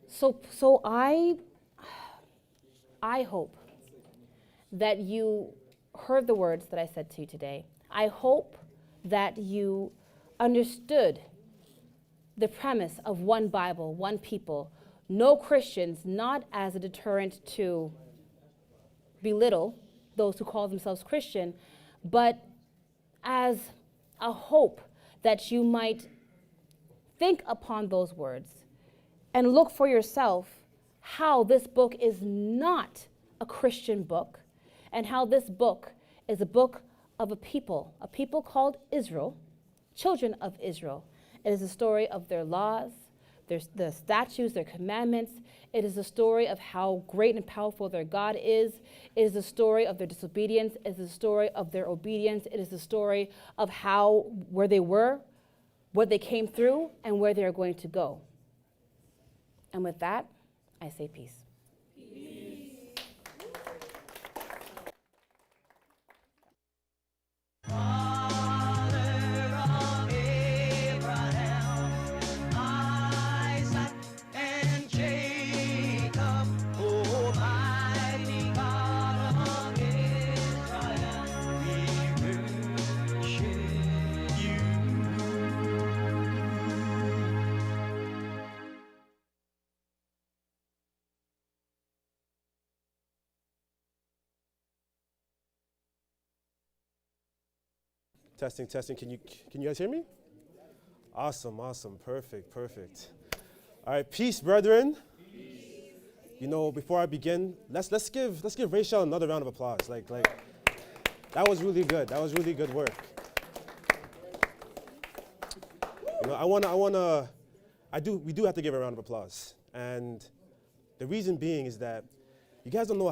So I hope that you heard the words that I said to you today. I hope that you understood the premise of one Bible, one people, no Christians, not as a deterrent to belittle those who call themselves Christian, but as a hope that you might think upon those words and look for yourself how this book is not a Christian book, and how this book is a book of a people called Israel, children of Israel. It is a story of their laws, their statutes, their commandments. It is a story of how great and powerful their God is. It is a story of their disobedience. It is a story of their obedience. It is a story of where they were, what they came through, and where they are going to go. And with that, I say peace. Testing, testing. Can you guys hear me? Awesome, perfect. All right, peace, brethren. Peace. You know, before I begin, let's give Rachel another round of applause. Like that was really good. That was really good work. You know, we do have to give a round of applause, and the reason being is that you guys don't know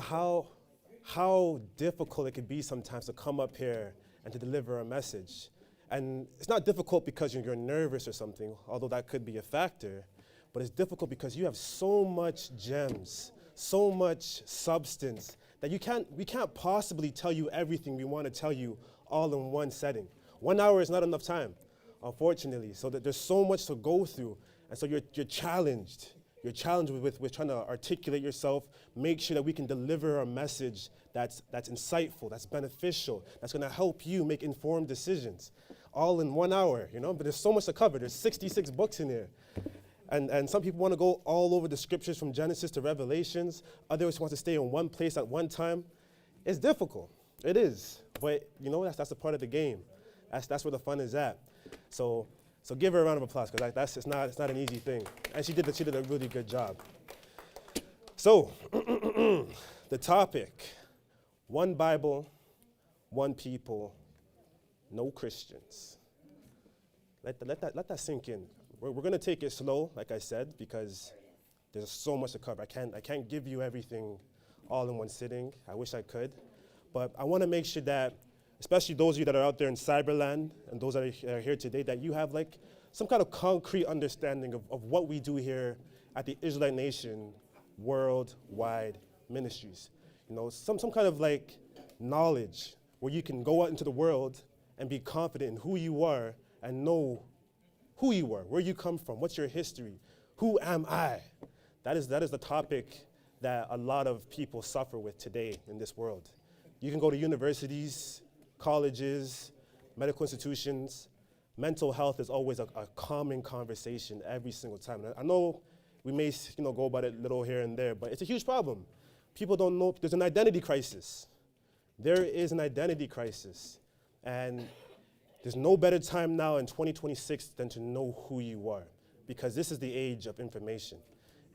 how difficult it can be sometimes to come up here and to deliver a message. And it's not difficult because you're nervous or something, although that could be a factor, but it's difficult because you have so much gems, so much substance, that we can't possibly tell you everything we want to tell you all in one setting. 1 hour is not enough time, unfortunately, so that there's so much to go through, and so you're challenged. You're challenged with trying to articulate yourself, make sure that we can deliver a message that's insightful, that's beneficial, that's going to help you make informed decisions, all in 1 hour, you know? But there's so much to cover. There's 66 books in here. And some people want to go all over the scriptures from Genesis to Revelations. Others want to stay in one place at one time. It's difficult. It is. But, you know, that's a part of the game. That's where the fun is at. So give her a round of applause, because it's not an easy thing. And she did a really good job. So, the topic, one Bible, one people, no Christians. Let that sink in. We're going to take it slow, like I said, because there's so much to cover. I can't give you everything all in one sitting. I wish I could. But I want to make sure that, especially those of you that are out there in cyberland and those that are here today, that you have like some kind of concrete understanding of what we do here at the Israelite Nation Worldwide Ministries. You know, some kind of like knowledge where you can go out into the world and be confident in who you are and know who you are, where you come from, what's your history, who am I? That is the topic that a lot of people suffer with today in this world. You can go to universities, colleges, medical institutions. Mental health is always a common conversation every single time. And I know we may go about it a little here and there, but it's a huge problem. People don't know. There's an identity crisis. There is an identity crisis. And there's no better time now in 2026 than to know who you are, because this is the age of information.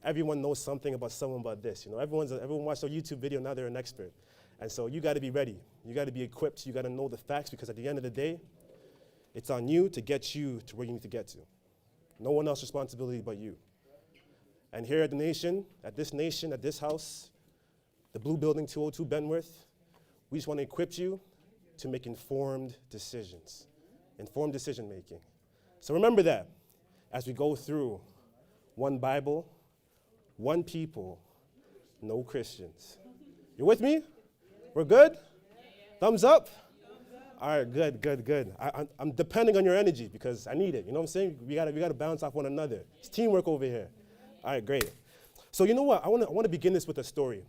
Everyone knows something about someone about this. You know, everyone watched a YouTube video, now they're an expert. And so you got to be ready. You got to be equipped. You got to know the facts, because at the end of the day, it's on you to get you to where you need to get to. No one else's responsibility but you. And here at this house, the Blue Building 202 Bentworth, we just want to equip you to make informed decisions, informed decision making. So remember that as we go through one Bible, one people, no Christians. You with me? We're good? Thumbs up? All right, good. I'm depending on your energy because I need it. You know what I'm saying? We gotta bounce off one another. It's teamwork over here. All right, great. So you know what? I want to begin this with a story.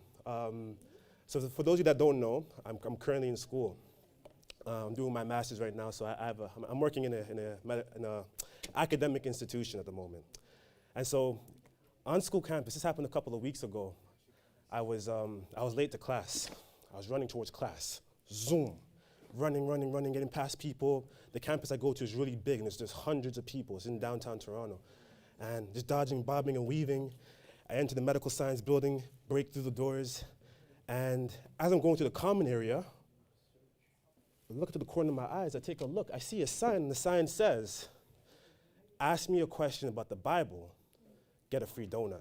So for those of you that don't know, I'm currently in school. I'm doing my master's right now, so I'm working in a academic institution at the moment. And so on school campus, this happened a couple of weeks ago. I was late to class. I was running towards class. Zoom. running, getting past people. The campus I go to is really big, and there's just hundreds of people. It's in downtown Toronto. And just dodging, bobbing, and weaving. I enter the medical science building, break through the doors, and as I'm going to the common area, I look to the corner of my eyes, I take a look, I see a sign, and the sign says, ask me a question about the Bible, get a free donut.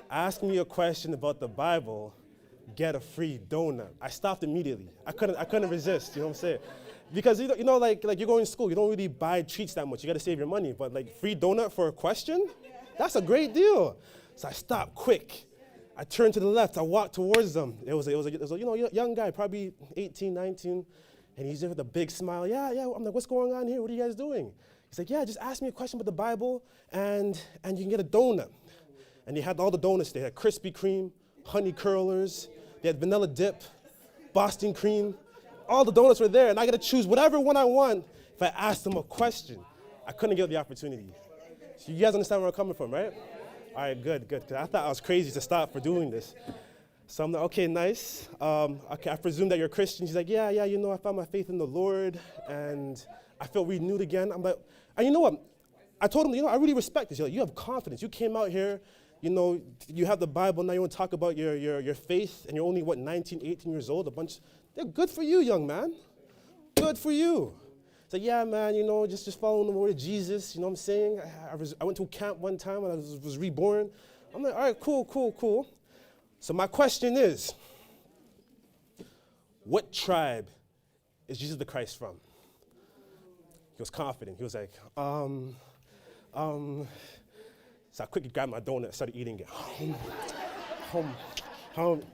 Ask me a question about the Bible, get a free donut. I stopped immediately. I couldn't resist, you know what I'm saying? Because you know, like you're going to school, you don't really buy treats that much. You got to save your money. But like free donut for a question, that's a great deal. So I stopped quick. I turned to the left. I walked towards them. It was a young guy, probably 18, 19, and he's there with a big smile. Yeah. I'm like, what's going on here? What are you guys doing? He's like, yeah, just ask me a question about the Bible, and you can get a donut. And they had all the donuts. They had Krispy Kreme, honey curlers. They had vanilla dip, Boston cream. All the donuts were there, and I got to choose whatever one I want if I asked them a question. I couldn't get the opportunity. So you guys understand where I'm coming from, right? All right, good. Because I thought I was crazy to stop for doing this. So I'm like, okay, nice. Okay, I presume that you're a Christian. She's like, yeah, you know, I found my faith in the Lord, and I feel renewed again. I'm like, and you know what? I told him, you know, I really respect this. You're like, you have confidence. You came out here, you know, you have the Bible. Now you want to talk about your faith, and you're only, 19, 18 years old, they're good for you, young man. Good for you. It's like, yeah, man, you know, just following the word of Jesus, you know what I'm saying? I went to a camp one time when I was reborn. I'm like, all right, cool. So my question is, what tribe is Jesus the Christ from? He was confident. He was like, So I quickly grabbed my donut and started eating it.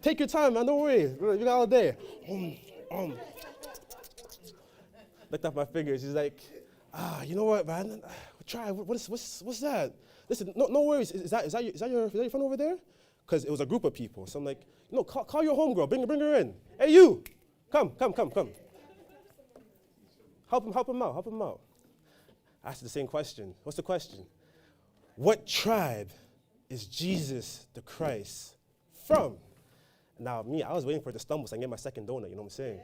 Take your time, man, don't worry. We got all day. Looked up my fingers. He's like, you know what, man? Try. What's that? Listen, no worries. Is that your friend over there? Because it was a group of people. So I'm like, you know, call your homegirl. Bring her in. Hey, you, come. Help him out. I asked the same question. What's the question? What tribe is Jesus the Christ from? Now, I was waiting for it to stumble so I can get my second donut, you know what I'm saying?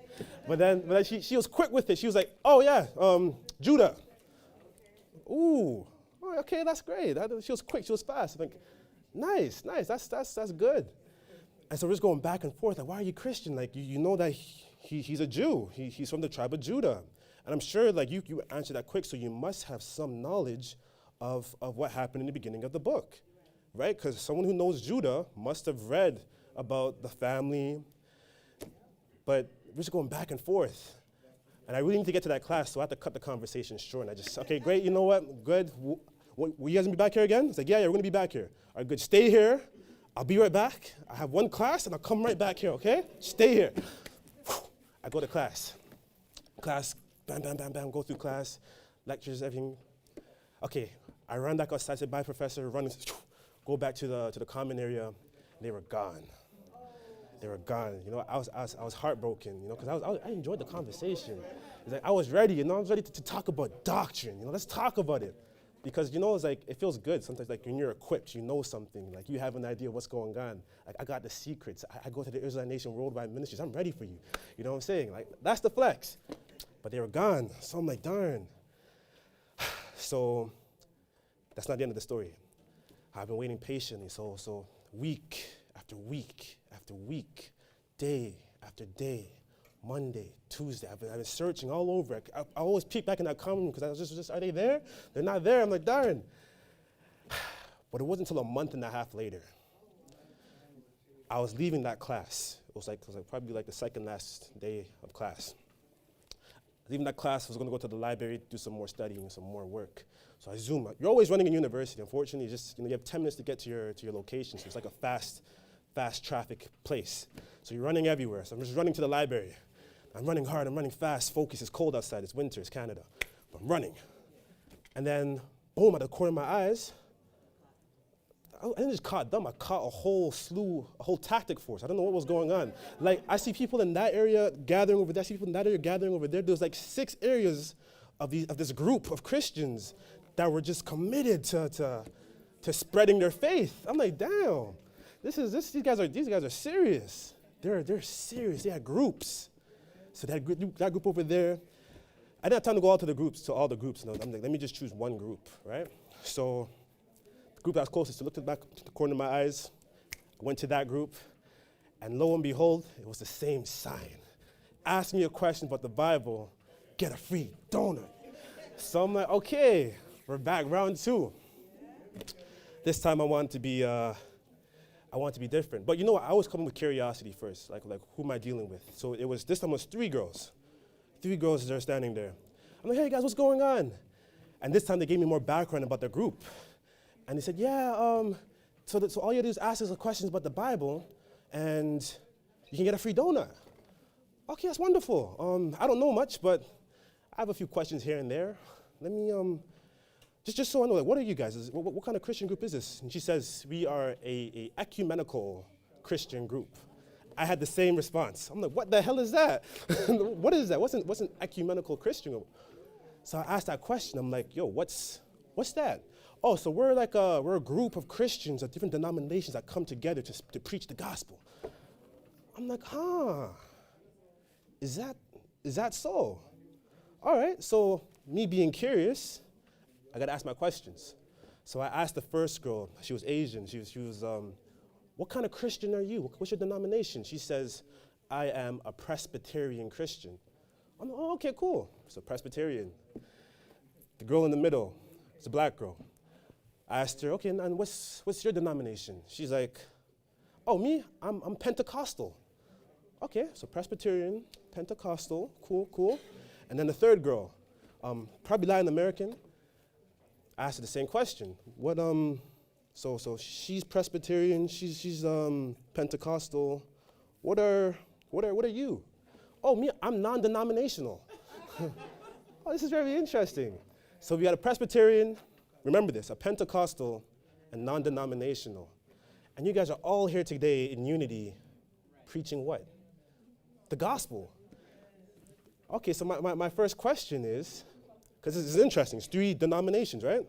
But then she was quick with it. She was like, oh, yeah, Judah. Ooh, okay, that's great. She was quick, she was fast. I'm like, nice, that's good. And so we're just going back and forth. Like, why are you Christian? Like, you know that he's a Jew. He's from the tribe of Judah. And I'm sure, like, you answered that quick, so you must have some knowledge of what happened in the beginning of the book, right? Because someone who knows Judah must have read about the family, but we're just going back and forth. And I really need to get to that class, so I have to cut the conversation short. And I just, okay, great, you know what, good. Will you guys be back here again? It's like, yeah, we're gonna be back here. All right, good, stay here. I'll be right back. I have one class, and I'll come right back here, okay? Stay here. I go to class. Bam, go through class, lectures, everything. Okay, I ran back outside, said, bye, professor, go back to the common area. They were gone. You know, I was heartbroken, you know, because I enjoyed the conversation. It's like I was ready, you know, I was ready to talk about doctrine, you know, let's talk about it. Because, you know, it's like, it feels good sometimes, like when you're equipped, you know something, like you have an idea of what's going on. Like I got the secrets. I go to the Israelite Worldwide Ministries. I'm ready for you. You know what I'm saying? Like, that's the flex. But they were gone. So I'm like, darn. So that's not the end of the story. I've been waiting patiently. So week after week after week, day after day, Monday, Tuesday, I've been searching all over. I always peek back in that common room because I was just, are they there? They're not there. I'm like, darn. But it wasn't until a month and a half later, I was leaving that class. It was like probably like the second last day of class. Leaving that class, I was going to go to the library, do some more studying, some more work. So I zoom out. You're always running in university. Unfortunately, just, you know, you have 10 minutes to get to your location. So it's like a fast traffic place. So you're running everywhere. So I'm just running to the library. I'm running hard. I'm running fast. Focus. It's cold outside. It's winter. It's Canada. But I'm running. And then, boom, at the corner of my eyes, I didn't just caught them. I caught a whole tactic force. I don't know what was going on. Like, I see people in that area gathering over there. I see people in that area gathering over there. There's like 6 areas of this group of Christians that were just committed to spreading their faith. I'm like, damn, these guys are serious. they're serious. They had groups. So that group over there. I didn't have time to go out to all the groups. No, I'm like, let me just choose one group, right? So the group that was closest, to look back to the corner of my eyes, I went to that group, and lo and behold, it was the same sign. Ask me a question about the Bible, get a free donut. So I'm like, okay, we're back, round 2. This time I want to be different. But you know what? I always come with curiosity first, like who am I dealing with? So this time it was 3 girls. 3 girls that are standing there. I'm like, hey guys, what's going on? And this time they gave me more background about their group. And they said, yeah, so all you do is ask us questions about the Bible, and you can get a free donut. Okay, that's wonderful. I don't know much, but I have a few questions here and there. Let me, just so I know, like, what are you guys? What kind of Christian group is this? And she says, we are a ecumenical Christian group. I had the same response. I'm like, what the hell is that? What is that? What's an ecumenical Christian group? So I asked that question. I'm like, yo, what's that? Oh, so we're a group of Christians of different denominations that come together to preach the gospel. I'm like, is that so? All right, so me being curious, I got to ask my questions. So I asked the first girl, she was Asian, she was what kind of Christian are you? What's your denomination? She says, I am a Presbyterian Christian. I'm like, oh, okay, cool. So Presbyterian. The girl in the middle, it's a black girl. I asked her, okay, and what's your denomination? She's like, oh, me? I'm Pentecostal. Okay, so Presbyterian, Pentecostal, cool. And then the third girl, probably Latin American. I asked her the same question. So she's Presbyterian, she's Pentecostal. What are you? Oh, me, I'm non-denominational. Oh, this is very interesting. So we got a Presbyterian, remember this, a Pentecostal, and non-denominational. And you guys are all here today in unity, preaching what? The gospel. Okay, so my first question is, because this is interesting, it's 3 denominations, right?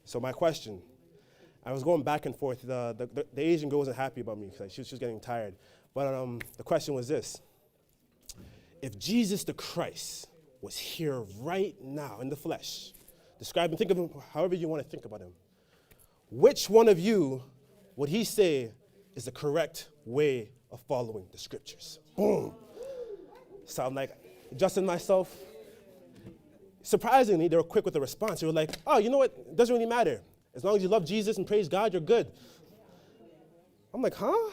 So my question, I was going back and forth. The Asian girl wasn't happy about me because she was getting tired. But the question was this. If Jesus the Christ was here right now in the flesh, describe him, think of him however you want to think about him, which one of you would he say is the correct way of following the scriptures? Boom. So I'm like, adjusting myself. Surprisingly, they were quick with the response. They were like, oh, you know what? It doesn't really matter. As long as you love Jesus and praise God, you're good. I'm like, huh?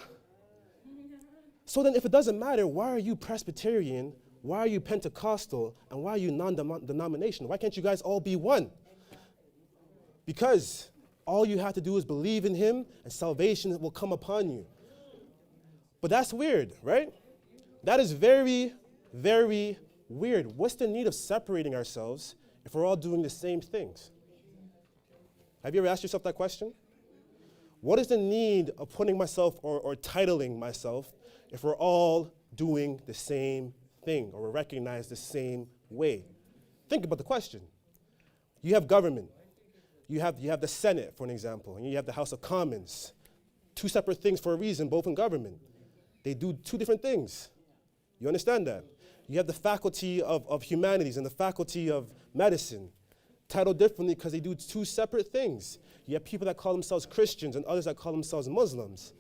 So then if it doesn't matter, why are you Presbyterian? Why are you Pentecostal? And why are you non-denominational? Why can't you guys all be one? Because all you have to do is believe in him and salvation will come upon you. But that's weird, right? That is very, very weird. What's the need of separating ourselves if we're all doing the same things? Have you ever asked yourself that question? What is the need of putting myself or titling myself if we're all doing the same thing or we're recognized the same way? Think about the question. You have government. You have the Senate, for an example, and you have the House of Commons. 2 separate things for a reason, both in government. They do 2 different things. You understand that? You have the faculty of humanities and the faculty of medicine, titled differently because they do 2 separate things. You have people that call themselves Christians and others that call themselves Muslims.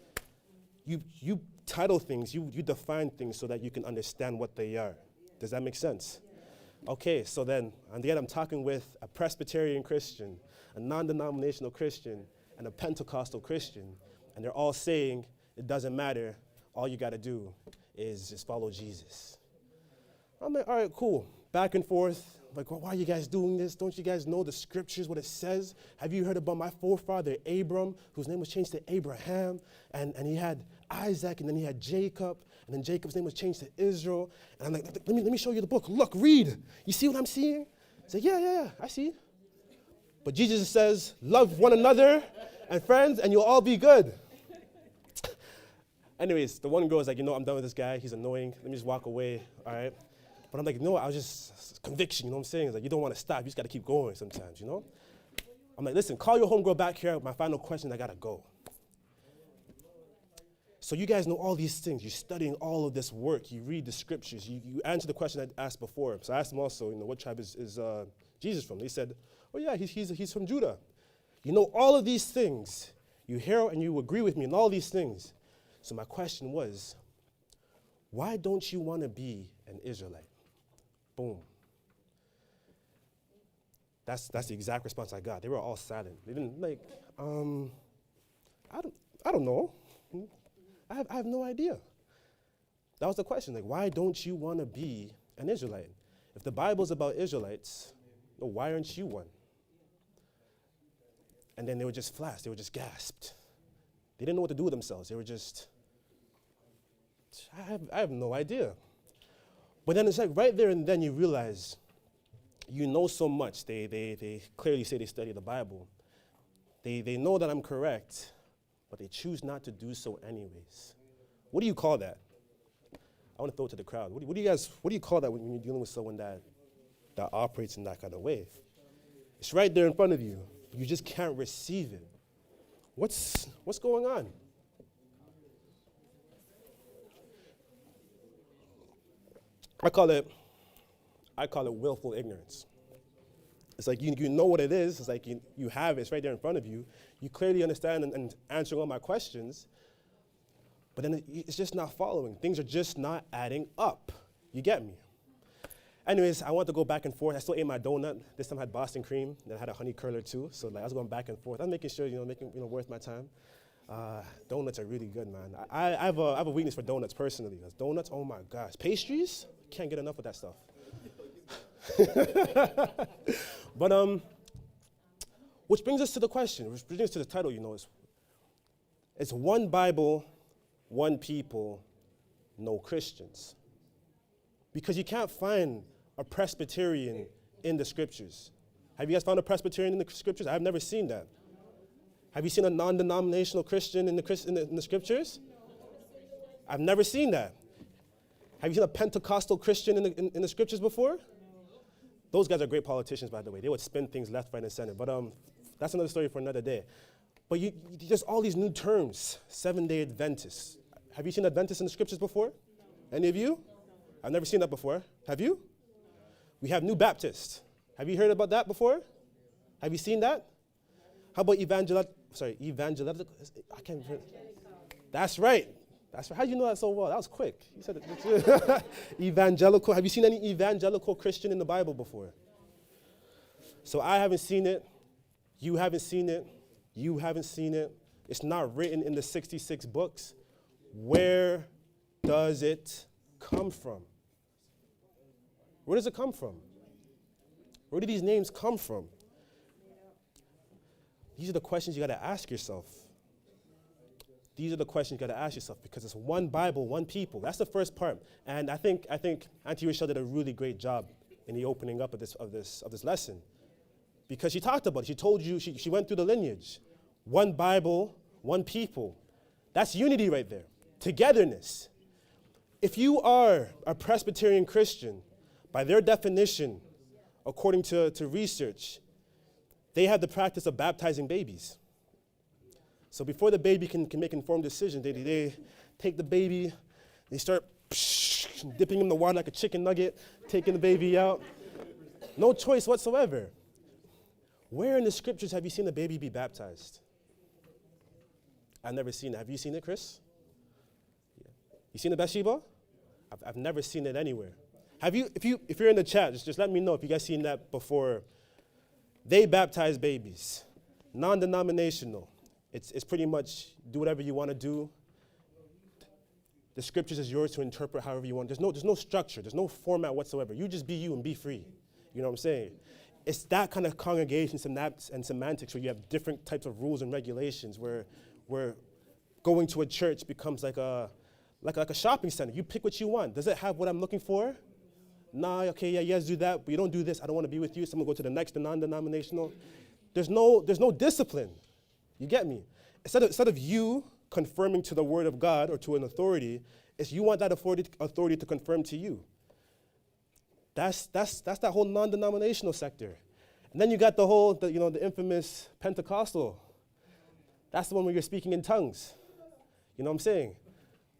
You title things, you define things so that you can understand what they are. Does that make sense? Okay, so then, again, I'm talking with a Presbyterian Christian, a non-denominational Christian, and a Pentecostal Christian, and they're all saying, it doesn't matter, all you gotta do is just follow Jesus. I'm like, all right, cool. Back and forth. Like, well, why are you guys doing this? Don't you guys know the scriptures, what it says? Have you heard about my forefather Abram, whose name was changed to Abraham? And he had Isaac, and then he had Jacob, and then Jacob's name was changed to Israel. And I'm like, let me show you the book. Look, read. You see what I'm seeing? I say, yeah, I see. But Jesus says, love one another and friends, and you'll all be good. Anyways, the one girl is like, I'm done with this guy. He's annoying. Let me just walk away, all right? But I'm like, no, I was just conviction, you know what I'm saying? It's like, you don't want to stop. You just got to keep going sometimes, I'm like, listen, call your homegirl back here. My final question, I got to go. So you guys know all these things. You're studying all of this work. You read the scriptures. You answer the question I asked before. So I asked them also, what tribe is Jesus from? They said, oh yeah, he's from Judah. You know all of these things. You hear and you agree with me in all these things. So my question was, why don't you want to be an Israelite? Boom. That's the exact response I got. They were all silent. They didn't I don't know. I have no idea. That was the question. Why don't you want to be an Israelite? If the Bible's about Israelites, why aren't you one? And then they were just flashed. They were just gasped. They didn't know what to do with themselves. They were just, I have no idea. But then it's right there and then you realize you know so much. They clearly say they study the Bible. They know that I'm correct, but they choose not to do so anyways. What do you call that? I want to throw it to the crowd. What do you call that when you're dealing with someone that operates in that kind of way? It's right there in front of you. You just can't receive it. What's going on? I call it willful ignorance. It's like you know what it is. It's like you have it. It's right there in front of you. You clearly understand and answering all my questions, but then it's just not following. Things are just not adding up. You get me? Anyways, I want to go back and forth. I still ate my donut. This time I had Boston cream. Then I had a honey curler too. So I was going back and forth. I was making sure, making worth my time. Donuts are really good, man. I have a weakness for donuts personally. Donuts, oh my gosh. Pastries, can't get enough of that stuff. But which brings us to the question, which brings us to the title, it's one Bible, one people, no Christians. Because you can't find a Presbyterian in the scriptures. Have you guys found a Presbyterian in the scriptures? I've never seen that. Have you seen a non-denominational Christian in the scriptures? I've never seen that. Have you seen a Pentecostal Christian in the scriptures before? Those guys are great politicians, by the way. They would spin things left, right, and center. But that's another story for another day. But there's all these new terms. Seventh-day Adventists. Have you seen Adventists in the scriptures before? Any of you? I've never seen that before. Have you? We have New Baptists. Have you heard about that before? Have you seen that? How about evangelical? I can't remember. That's right. How do you know that so well? That was quick. You said it. Evangelical. Have you seen any evangelical Christian in the Bible before? So I haven't seen it. You haven't seen it. You haven't seen it. It's not written in the 66 books. Where does it come from? Where does it come from? Where do these names come from? These are the questions you got to ask yourself. These are the questions you got to ask yourself because it's one Bible, one people. That's the first part. And I think Auntie Rochelle did a really great job in the opening up of this lesson. Because she talked about it. She told you, she went through the lineage. One Bible, one people. That's unity right there. Togetherness. If you are a Presbyterian Christian, by their definition, according to research, they have the practice of baptizing babies. So before the baby can make informed decisions, they take the baby, they start dipping him in the water like a chicken nugget, taking the baby out. No choice whatsoever. Where in the scriptures have you seen a baby be baptized? I've never seen it. Have you seen it, Chris? Yeah. You seen it, Bathsheba? I've never seen it anywhere. Have you? If you're in the chat, just let me know if you guys seen that before. They baptize babies, non-denominational. It's pretty much do whatever you want to do. The scriptures is yours to interpret however you want. There's no structure. There's no format whatsoever. You just be you and be free. You know what I'm saying? It's that kind of congregation and semantics where you have different types of rules and regulations where going to a church becomes like a shopping center. You pick what you want. Does it have what I'm looking for? Nah, okay, yeah, you guys do that, but you don't do this. I don't want to be with you, so I'm going to go to the next, the non-denominational. There's no discipline. You get me? Instead of you confirming to the word of God or to an authority, it's you want that authority to confirm to you. That's that whole non-denominational sector. And then you got the infamous Pentecostal. That's the one where you're speaking in tongues. You know what I'm saying?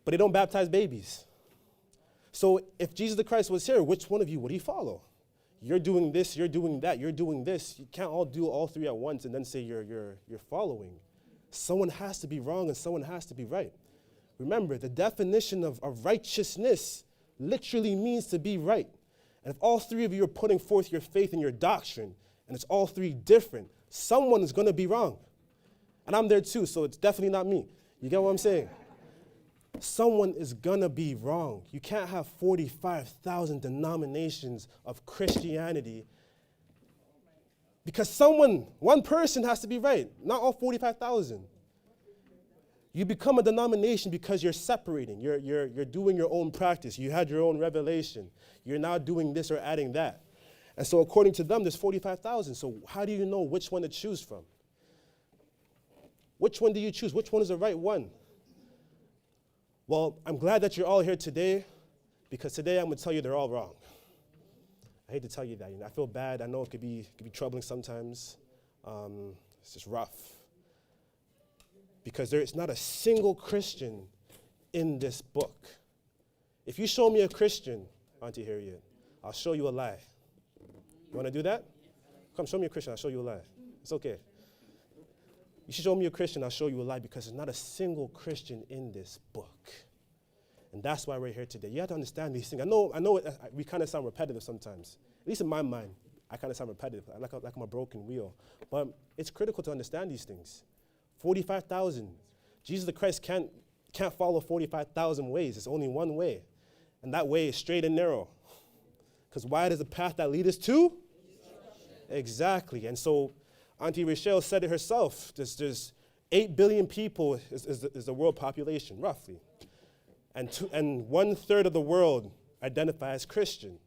but they don't baptize babies. So if Jesus the Christ was here, which one of you would he follow? You're doing this, you're doing that, you're doing this. You can't all do all three at once and then say you're following. Someone has to be wrong and someone has to be right. Remember, the definition of righteousness literally means to be right. And if all three of you are putting forth your faith in your doctrine, and it's all three different, someone is going to be wrong. And I'm there too, so it's definitely not me. You get what I'm saying? Someone is going to be wrong. You can't have 45,000 denominations of Christianity because one person has to be right, not all 45,000. You become a denomination because you're separating. You're doing your own practice. You had your own revelation. You're now doing this or adding that. And so according to them, there's 45,000. So how do you know which one to choose from? Which one do you choose? Which one is the right one? Well, I'm glad that you're all here today because today I'm going to tell you they're all wrong. I hate to tell you that. I feel bad. I know it could be troubling sometimes. It's just rough. Because there is not a single Christian in this book. If you show me a Christian, Auntie Harriet, I'll show you a lie. You want to do that? Come, show me a Christian, I'll show you a lie. It's okay. You should show me a Christian, I'll show you a lie, because there's not a single Christian in this book. And that's why we're here today. You have to understand these things. I know we kind of sound repetitive sometimes. At least in my mind, I kind of sound repetitive, like I'm a broken wheel. But it's critical to understand these things. 45,000. Jesus the Christ can't follow 45,000 ways. It's only one way. And that way is straight and narrow. Because wide is the path that leads us to? Exactly. And so Auntie Rachel said it herself. There's 8 billion people is the world population, roughly. And 1/3 of the world identify as Christian.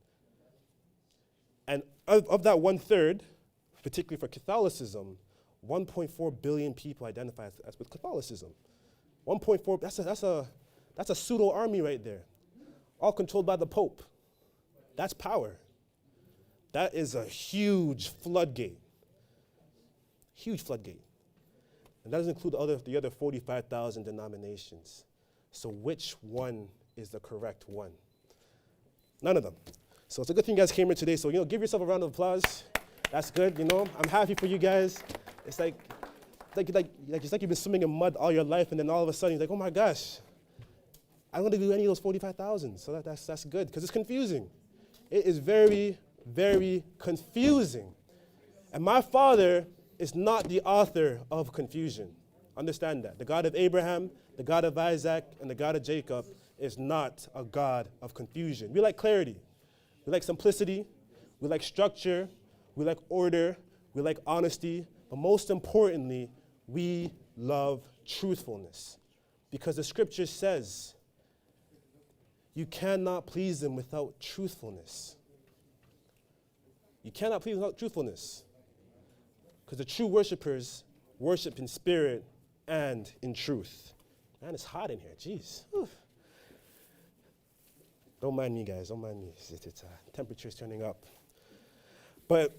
And of that 1/3, particularly for Catholicism, 1.4 billion people identify as with Catholicism. 1.4, that's a pseudo army right there, all controlled by the Pope. That's power. That is a huge floodgate. Huge floodgate. And that doesn't include the other 45,000 denominations. So which one is the correct one? None of them. So it's a good thing you guys came here today. So, give yourself a round of applause. That's good, I'm happy for you guys. It's like you've been swimming in mud all your life, and then all of a sudden you're like, oh my gosh, I don't want to do any of those 45,000. So that's good, because it's confusing. It is very, very confusing. And my Father is not the author of confusion. Understand that. The God of Abraham, the God of Isaac, and the God of Jacob is not a God of confusion. We like clarity. We like simplicity. We like structure. We like order. We like honesty. But most importantly, we love truthfulness. Because the scripture says you cannot please him without truthfulness. You cannot please him without truthfulness. Because the true worshipers worship in spirit and in truth. Man, it's hot in here. Jeez. Whew. Don't mind me, guys. Don't mind me. It's temperature's turning up. But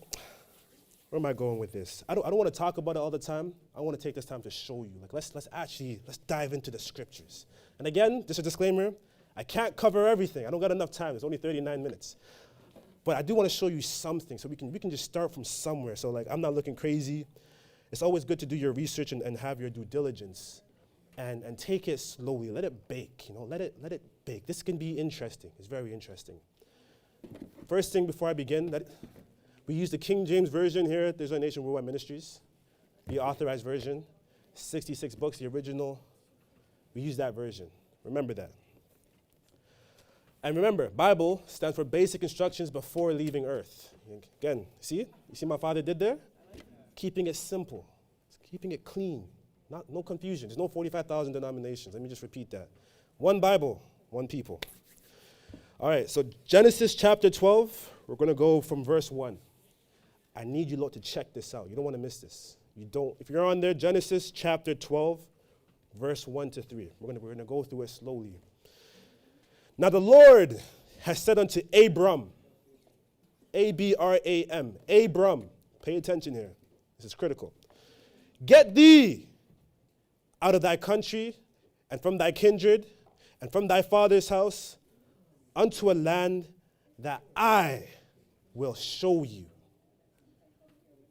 where am I going with this? I don't want to talk about it all the time. I want to take this time to show you. Let's dive into the scriptures. And again, just a disclaimer, I can't cover everything. I don't got enough time. It's only 39 minutes. But I do want to show you something, so we can just start from somewhere. So I'm not looking crazy. It's always good to do your research and have your due diligence, and take it slowly. Let it bake. Let it bake. This can be interesting. It's very interesting. First thing before I begin, we use the King James Version here at Israelite Worldwide Ministries, the authorized version, 66 books, the original. We use that version. Remember that. And remember, Bible stands for basic instructions before leaving earth. Again, see? You see what my father did there? Keeping it simple, keeping it clean, no confusion. There's no 45,000 denominations. Let me just repeat that. One Bible, one people. All right, so Genesis chapter 12, we're going to go from verse 1. I need you lot to check this out. You don't want to miss this. If you're on there, Genesis chapter 12, verse 1 to 3. We're going to go through it slowly. Now the Lord has said unto Abram, Abram, Abram, pay attention here. This is critical. Get thee out of thy country and from thy kindred and from thy father's house unto a land that I will show you.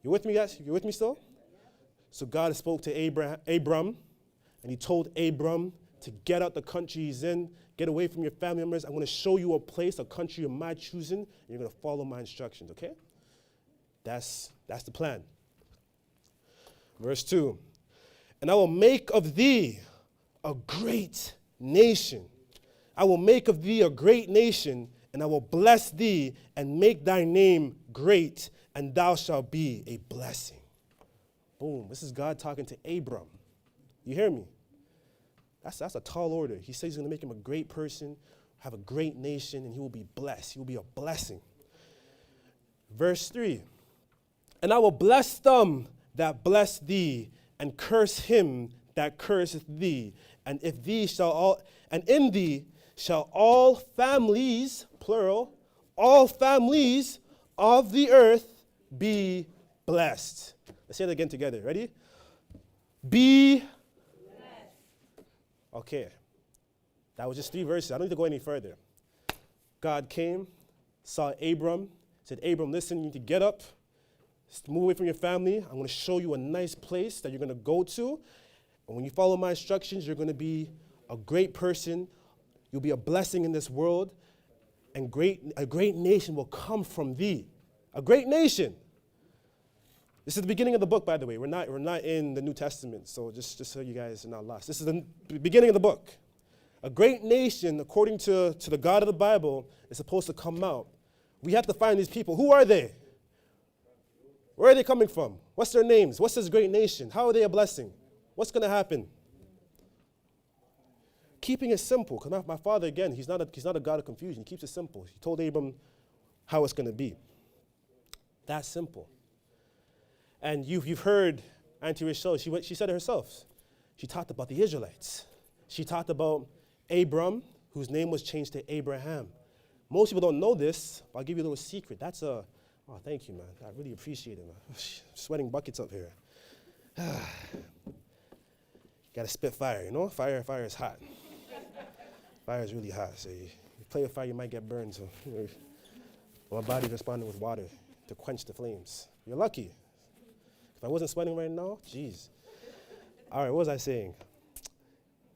You with me, guys? You with me still? So God spoke to Abram, and he told Abram to get out the country he's in, get away from your family members. I'm going to show you a place, a country of my choosing, and you're going to follow my instructions, okay? That's the plan. Verse 2, and I will make of thee a great nation. I will make of thee a great nation, and I will bless thee and make thy name great, and thou shalt be a blessing. Boom. This is God talking to Abram. You hear me? That's a tall order. He says he's going to make him a great person, have a great nation, and he will be blessed. He will be a blessing. Verse 3, and I will bless them that bless thee, and curse him that curseth thee. And in thee shall all families, plural, all families of the earth be blessed. Let's say that again together. Ready? Be blessed. Okay. That was just 3 verses. I don't need to go any further. God came, saw Abram, said, Abram, listen, you need to get up, move away from your family. I'm going to show you a nice place that you're going to go to. And when you follow my instructions, you're going to be a great person. You'll be a blessing in this world. And a great nation will come from thee. A great nation. This is the beginning of the book, by the way. We're not in the New Testament, so just so you guys are not lost. This is the beginning of the book. A great nation, according to the God of the Bible, is supposed to come out. We have to find these people. Who are they? Where are they coming from? What's their names? What's this great nation? How are they a blessing? What's going to happen? Keeping it simple, because my father, again, he's not a God of confusion. He keeps it simple. He told Abram how it's going to be. That's simple. And you've heard Auntie Rochelle, she said it herself. She talked about the Israelites. She talked about Abram, whose name was changed to Abraham. Most people don't know this, but I'll give you a little secret. Oh, thank you, man. I really appreciate it, man. Sweating buckets up here. Got to spit fire, you know? Fire is hot. Fire is really hot, so you play with fire, you might get burned. So my body responded with water to quench the flames. You're lucky. If I wasn't sweating right now, jeez. All right, what was I saying?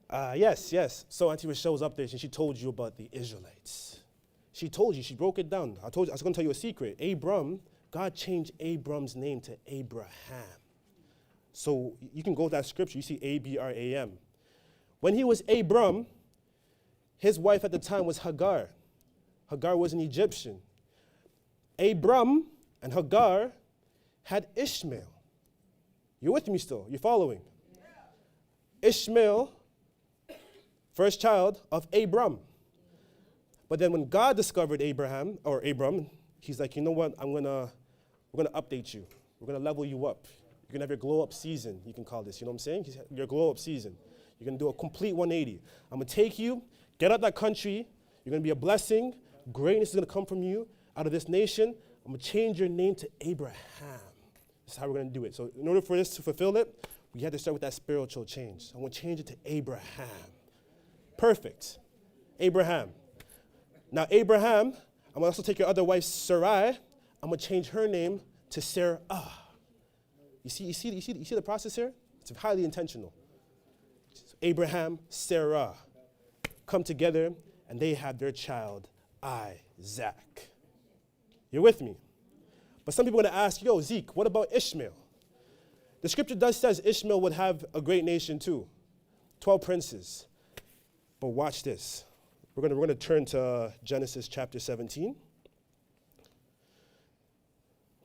Yes. So Auntie Rochelle was up there, and she told you about the Israelites. She told you, she broke it down. I was going to tell you a secret. God changed Abram's name to Abraham. So you can go to that scripture, you see Abram. When he was Abram, his wife at the time was Hagar. Hagar was an Egyptian. Abram and Hagar had Ishmael. You're with me still? You're following? Yeah. Ishmael, first child of Abram. But then when God discovered Abram, he's like, you know what? We're gonna update you. We're gonna level you up. You're gonna have your glow up season, you can call this. You know what I'm saying? Your glow up season. You're gonna do a complete 180. I'm gonna take you, get out that country. You're gonna be a blessing. Greatness is gonna come from you out of this nation. I'm gonna change your name to Abraham. This is how we're going to do it. So in order for this to fulfill it, we had to start with that spiritual change. I'm going to change it to Abraham. Perfect. Abraham. Now Abraham, I'm going to also take your other wife, Sarai. I'm going to change her name to Sarah. You see the process here? It's highly intentional. So Abraham, Sarah come together, and they have their child, Isaac. You're with me? But some people are going to ask, Zeke, what about Ishmael? The scripture says Ishmael would have a great nation too. 12 princes. But watch this. We're going to turn to Genesis chapter 17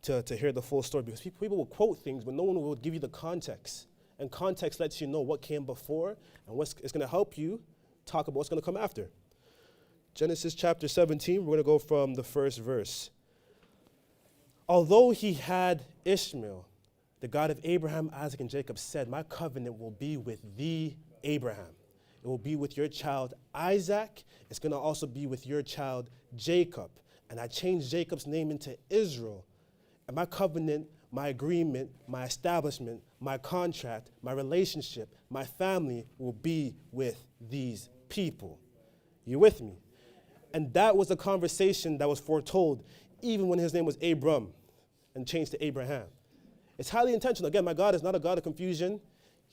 to hear the full story, because people will quote things, but no one will give you the context. And context lets you know what came before, and it's going to help you talk about what's going to come after. Genesis chapter 17, we're going to go from the first verse. Although he had Ishmael, the God of Abraham, Isaac, and Jacob said, my covenant will be with thee, Abraham. It will be with your child, Isaac. It's going to also be with your child, Jacob. And I changed Jacob's name into Israel. And my covenant, my agreement, my establishment, my contract, my relationship, my family will be with these people. You with me? And that was the conversation that was foretold even when his name was Abram and changed to Abraham. It's highly intentional. Again, my God is not a God of confusion.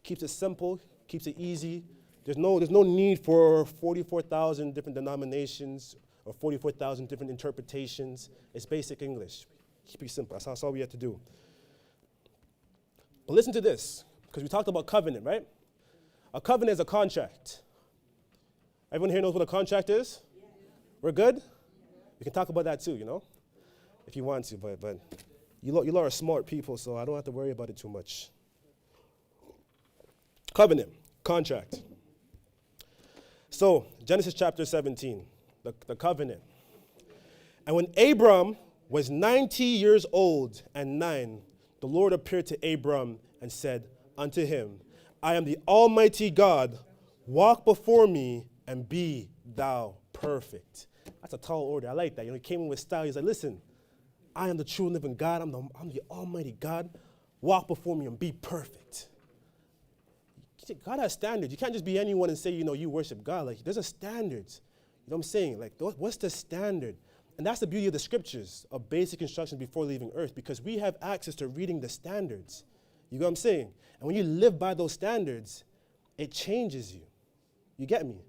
He keeps it simple, keeps it easy. There's no need for 44,000 different denominations or 44,000 different interpretations. It's basic English. Keep it simple. That's all we have to do. But listen to this, because we talked about covenant, right? A covenant is a contract. Everyone here knows what a contract is? We're good? We can talk about that too, if you want to, but you lot are smart people, so I don't have to worry about it too much. Covenant, contract. So, Genesis chapter 17, the covenant. And when Abram was 90 years old and 9, the Lord appeared to Abram and said unto him, I am the Almighty God, walk before me and be thou perfect. That's a tall order. I like that. He came in with style. He's like, listen, I am the true and living God. I'm the Almighty God. Walk before me and be perfect. God has standards. You can't just be anyone and say, you worship God. Like, there's a standard. You know what I'm saying? Like, what's the standard? And that's the beauty of the scriptures, of basic instructions before leaving earth, because we have access to reading the standards. You know what I'm saying? And when you live by those standards, it changes you. You get me?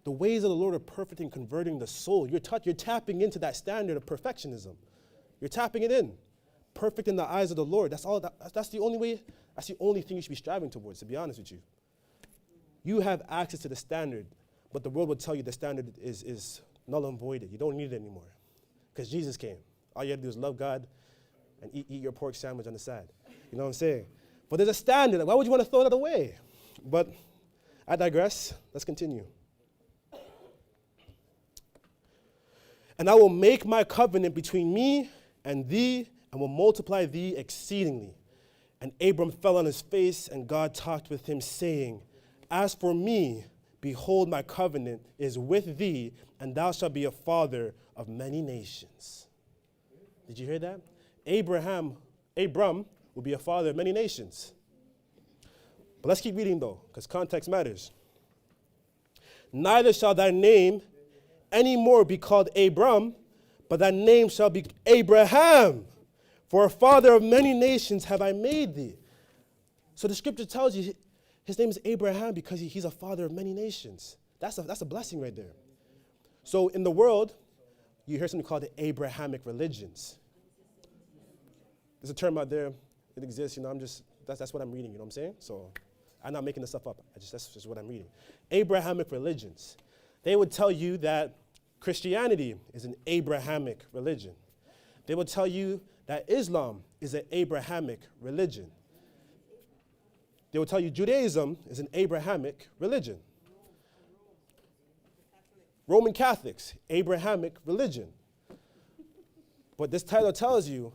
The ways of the Lord are perfect in converting the soul. You're tapping into that standard of perfectionism. You're tapping it in. Perfect in the eyes of the Lord. That's the only way. That's the only thing you should be striving towards, to be honest with you. You have access to the standard, but the world will tell you the standard is null and voided. You don't need it anymore because Jesus came. All you have to do is love God and eat your pork sandwich on the side. You know what I'm saying? But there's a standard. Why would you want to throw that away? But I digress. Let's continue. And I will make my covenant between me and thee and will multiply thee exceedingly. And Abram fell on his face, and God talked with him, saying, as for me, behold, my covenant is with thee, and thou shalt be a father of many nations. Did you hear that? Abram will be a father of many nations. But let's keep reading, though, because context matters. Neither shall thy name any more be called Abram, but thy name shall be Abraham. For a father of many nations have I made thee. So the scripture tells you his name is Abraham because he's a father of many nations. That's a blessing right there. So in the world, you hear something called the Abrahamic religions. There's a term out there. It exists. That's what I'm reading. You know what I'm saying? So I'm not making this stuff up. That's just what I'm reading. Abrahamic religions. They would tell you that Christianity is an Abrahamic religion. They would tell you that Islam is an Abrahamic religion. They will tell you Judaism is an Abrahamic religion. Roman Catholics, Abrahamic religion. But this title tells you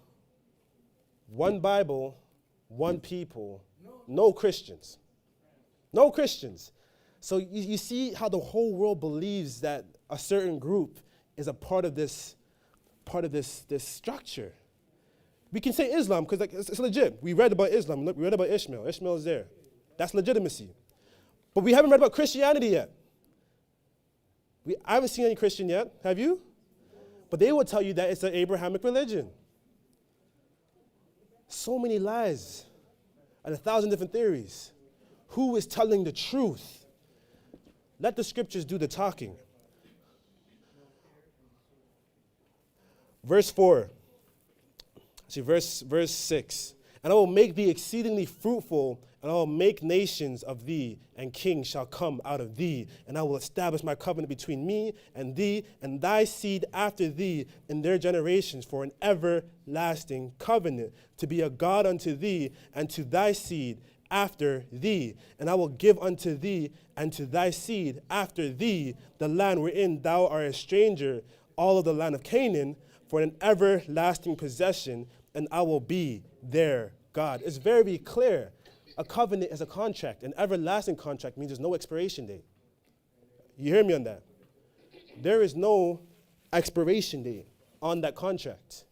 one Bible, one people, no Christians. No Christians. So you see how the whole world believes that a certain group is a part of this structure. We can say Islam because it's legit. We read about Islam. We read about Ishmael. Ishmael is there. That's legitimacy. But we haven't read about Christianity yet. I haven't seen any Christian yet. Have you? But they will tell you that it's an Abrahamic religion. So many lies and 1,000 different theories. Who is telling the truth? Let the scriptures do the talking. Verse 4. Verse 6. And I will make thee exceedingly fruitful, and I will make nations of thee, and kings shall come out of thee. And I will establish my covenant between me and thee, and thy seed after thee in their generations, for an everlasting covenant, to be a God unto thee, and to thy seed after thee. And I will give unto thee, and to thy seed after thee, the land wherein thou art a stranger, all of the land of Canaan, for an everlasting possession, and I will be their God. It's very clear. A covenant is a contract. An everlasting contract means there's no expiration date. You hear me on that? There is no expiration date on that contract.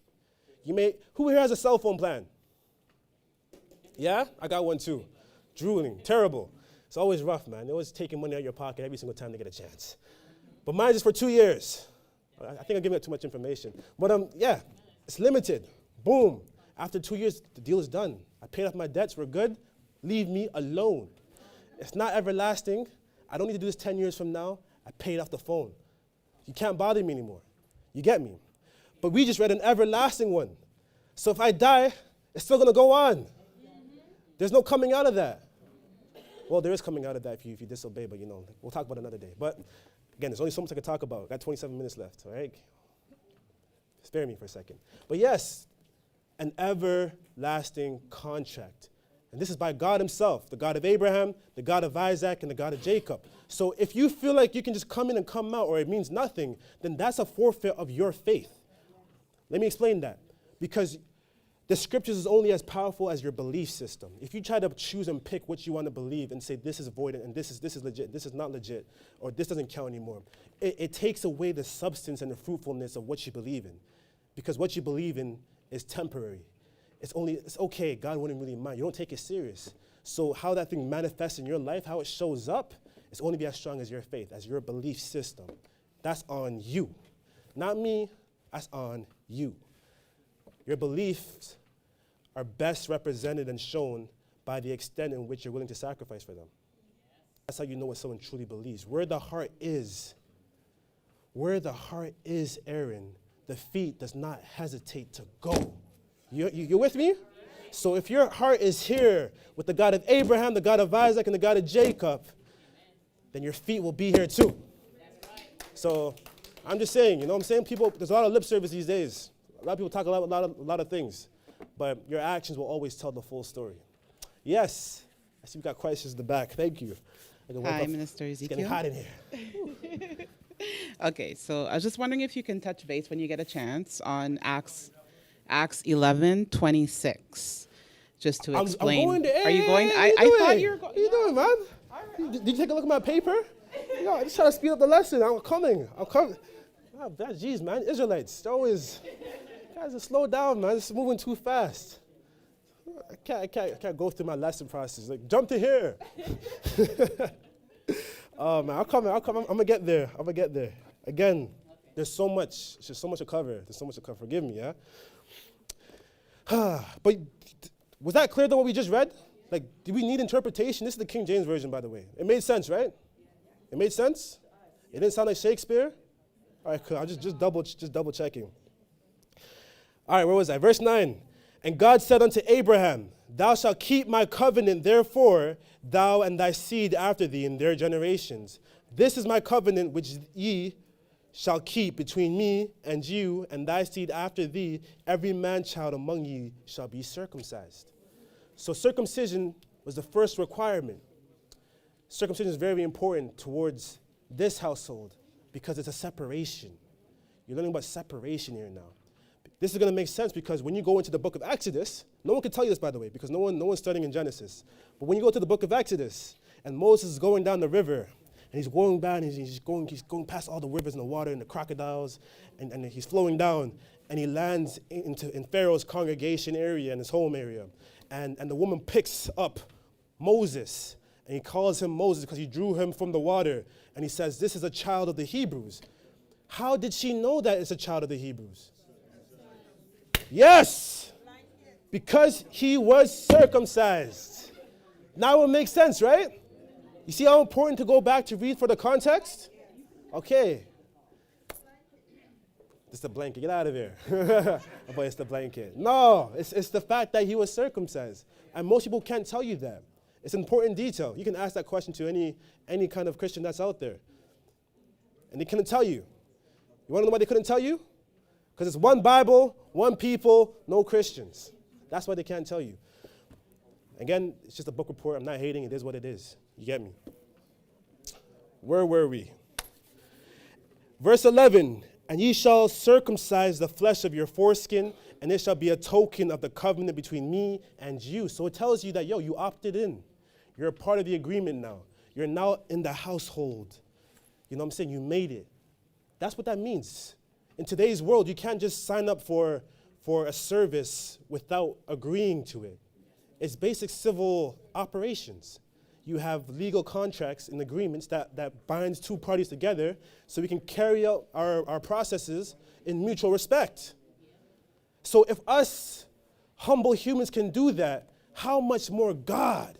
Who here has a cell phone plan? Yeah? I got one too. Drooling. Terrible. It's always rough, man. They're always taking money out of your pocket every single time they get a chance. But mine is for 2 years. I think I'm giving it too much information. But yeah, it's limited. Boom. After 2 years, the deal is done. I paid off my debts. We're good. Leave me alone. It's not everlasting. I don't need to do this 10 years from now. I paid off the phone. You can't bother me anymore. You get me? But we just read an everlasting one. So if I die, it's still going to go on. There's no coming out of that. Well, there is coming out of that if you disobey, but we'll talk about it another day. But again, there's only so much I can talk about. I got 27 minutes left, all right? Spare me for a second. But yes, an everlasting contract. And this is by God himself, the God of Abraham, the God of Isaac, and the God of Jacob. So if you feel like you can just come in and come out, or it means nothing, then that's a forfeit of your faith. Let me explain that. Because the scriptures is only as powerful as your belief system. If you try to choose and pick what you want to believe and say this is void and this is legit, this is not legit, or this doesn't count anymore, it takes away the substance and the fruitfulness of what you believe in. Because what you believe in is temporary. It's okay, God wouldn't really mind. You don't take it serious. So how that thing manifests in your life, how it shows up, it's only be as strong as your faith, as your belief system. That's on you. Not me, that's on you. Your beliefs are best represented and shown by the extent in which you're willing to sacrifice for them. That's how you know what someone truly believes. Where the heart is, Aaron, the feet does not hesitate to go. You're with me? So if your heart is here with the God of Abraham, the God of Isaac, and the God of Jacob, then your feet will be here too. So I'm just saying, you know what I'm saying? There's a lot of lip service these days. A lot of people talk a lot of things, but your actions will always tell the full story. Yes, I see we got questions in the back. Thank you. Hi, Minister Ezekiel. It's getting hot in here. Okay, so I was just wondering if you can touch base when you get a chance on Acts 11:26, just to explain. I'm going to. Are you going? I thought you were going. What are you doing, man? Did you take a look at my paper? I just trying to speed up the lesson. I'm coming. Oh, geez, man. Israelites, guys are slow down, man. It's moving too fast. I can't go through my lesson process. Like, jump to here. Oh, man, I'll come. I'm gonna get there. Again, there's so much to cover. Forgive me, yeah? But was that clear, though, what we just read? Like, do we need interpretation? This is the King James Version, by the way. It made sense, right? It made sense? It didn't sound like Shakespeare? All right, cool. I'm just double checking. All right, where was I? Verse 9. And God said unto Abraham, thou shalt keep my covenant, therefore, thou and thy seed after thee in their generations. This is my covenant which ye shall keep between me and you and thy seed after thee. Every man-child among ye shall be circumcised. So circumcision was the first requirement. Circumcision is very important towards this household because it's a separation. You're learning about separation here now. This is going to make sense because when you go into the book of Exodus, no one can tell you this, by the way, because no one's studying in Genesis. But when you go to the book of Exodus, and Moses is going down the river, and he's going down, and he's going past all the rivers and the water and the crocodiles, and he's flowing down, and he lands in Pharaoh's congregation area and his home area. And the woman picks up Moses, and he calls him Moses because he drew him from the water, and he says, this is a child of the Hebrews. How did she know that it's a child of the Hebrews? Yes, because he was circumcised. Now it makes sense, right? You see how important to go back to read for the context? Okay. It's the blanket. Get out of here. But it's the blanket. No, it's the fact that he was circumcised. And most people can't tell you that. It's an important detail. You can ask that question to any kind of Christian that's out there. And they couldn't tell you. You want to know why they couldn't tell you? Because it's one Bible, one people, no Christians. That's why they can't tell you. Again, it's just a book report. I'm not hating. It is what it is. You get me? Where were we? Verse 11, and ye shall circumcise the flesh of your foreskin, and it shall be a token of the covenant between me and you. So it tells you that, you opted in. You're a part of the agreement now. You're now in the household. You know what I'm saying? You made it. That's what that means. In today's world, you can't just sign up for a service without agreeing to it. It's basic civil operations. you have legal contracts and agreements that binds two parties together so we can carry out our processes in mutual respect. So if us humble humans can do that, how much more God?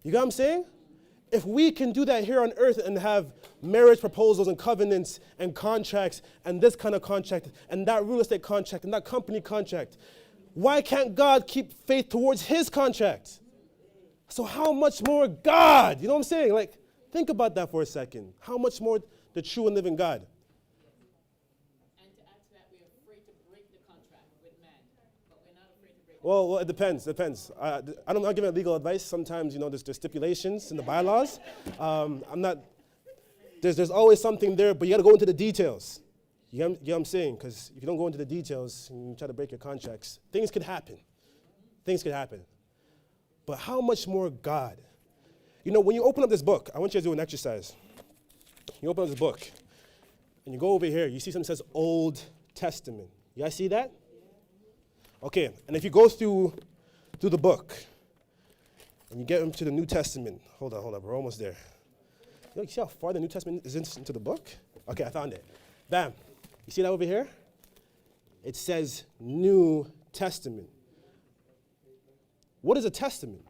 You got what I'm saying? If we can do that here on earth and have marriage proposals and covenants and contracts and this kind of contract and that real estate contract and that company contract, why can't God keep faith towards his contract? So how much more God? You know what I'm saying? Like, think about that for a second. How much more the true and living God? And to add to that, we're afraid to break the contract with man, but we're not afraid to break it. Well, it depends. I'm not giving legal advice. Sometimes, there's stipulations in the bylaws. There's always something there, but you got to go into the details. You get what I'm saying? Because if you don't go into the details and you try to break your contracts, things could happen. Things could happen. But how much more God? When you open up this book, I want you to do an exercise. You open up this book, and you go over here, you see something that says Old Testament. You guys see that? Okay, and if you go through the book, and you get into the New Testament, hold on, we're almost there. You see how far the New Testament is into the book? Okay, I found it. Bam. You see that over here? It says New Testament. What is a testament?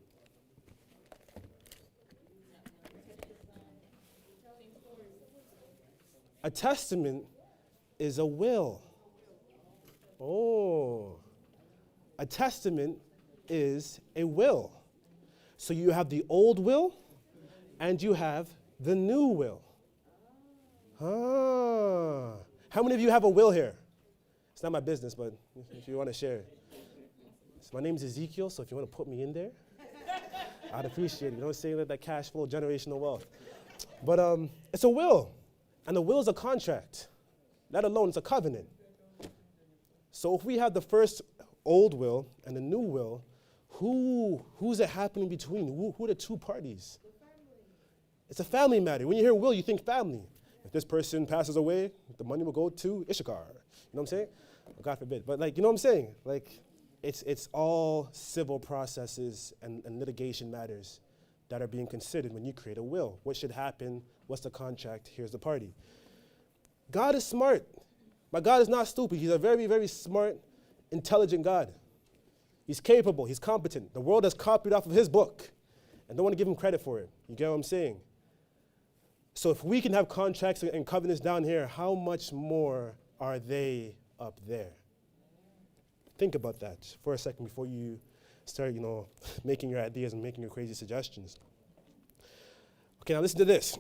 A testament is a will. Oh. A testament is a will. So you have the old will and you have the new will. Ah. How many of you have a will here? It's not my business, but if you want to share it. So my name is Ezekiel, so if you want to put me in there, I'd appreciate it. You know what I'm saying? Let that cash flow, generational wealth. But it's a will. And the will is a contract. Let alone it's a covenant. So if we have the first old will and the new will, who's it happening between? Who are the two parties? It's a family matter. When you hear will, you think family. If this person passes away, the money will go to Issachar. You know what I'm saying? God forbid. But you know what I'm saying? It's all civil processes and litigation matters that are being considered when you create a will. What should happen? What's the contract? Here's the party. God is smart. But God is not stupid. He's a very, very smart, intelligent God. He's capable. He's competent. The world has copied off of his book. And don't want to give him credit for it. You get what I'm saying? So if we can have contracts and covenants down here, how much more are they up there? Think about that for a second before you start, making your ideas and making your crazy suggestions. Okay, now listen to this.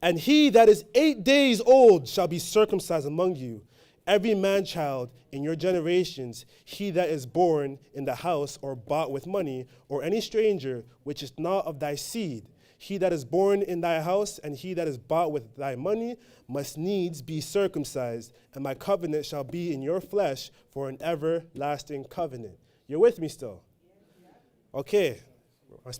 And he that is 8 days old shall be circumcised among you, every man-child in your generations, he that is born in the house or bought with money, or any stranger which is not of thy seed. He that is born in thy house and he that is bought with thy money must needs be circumcised, and my covenant shall be in your flesh for an everlasting covenant. You're with me still? Okay.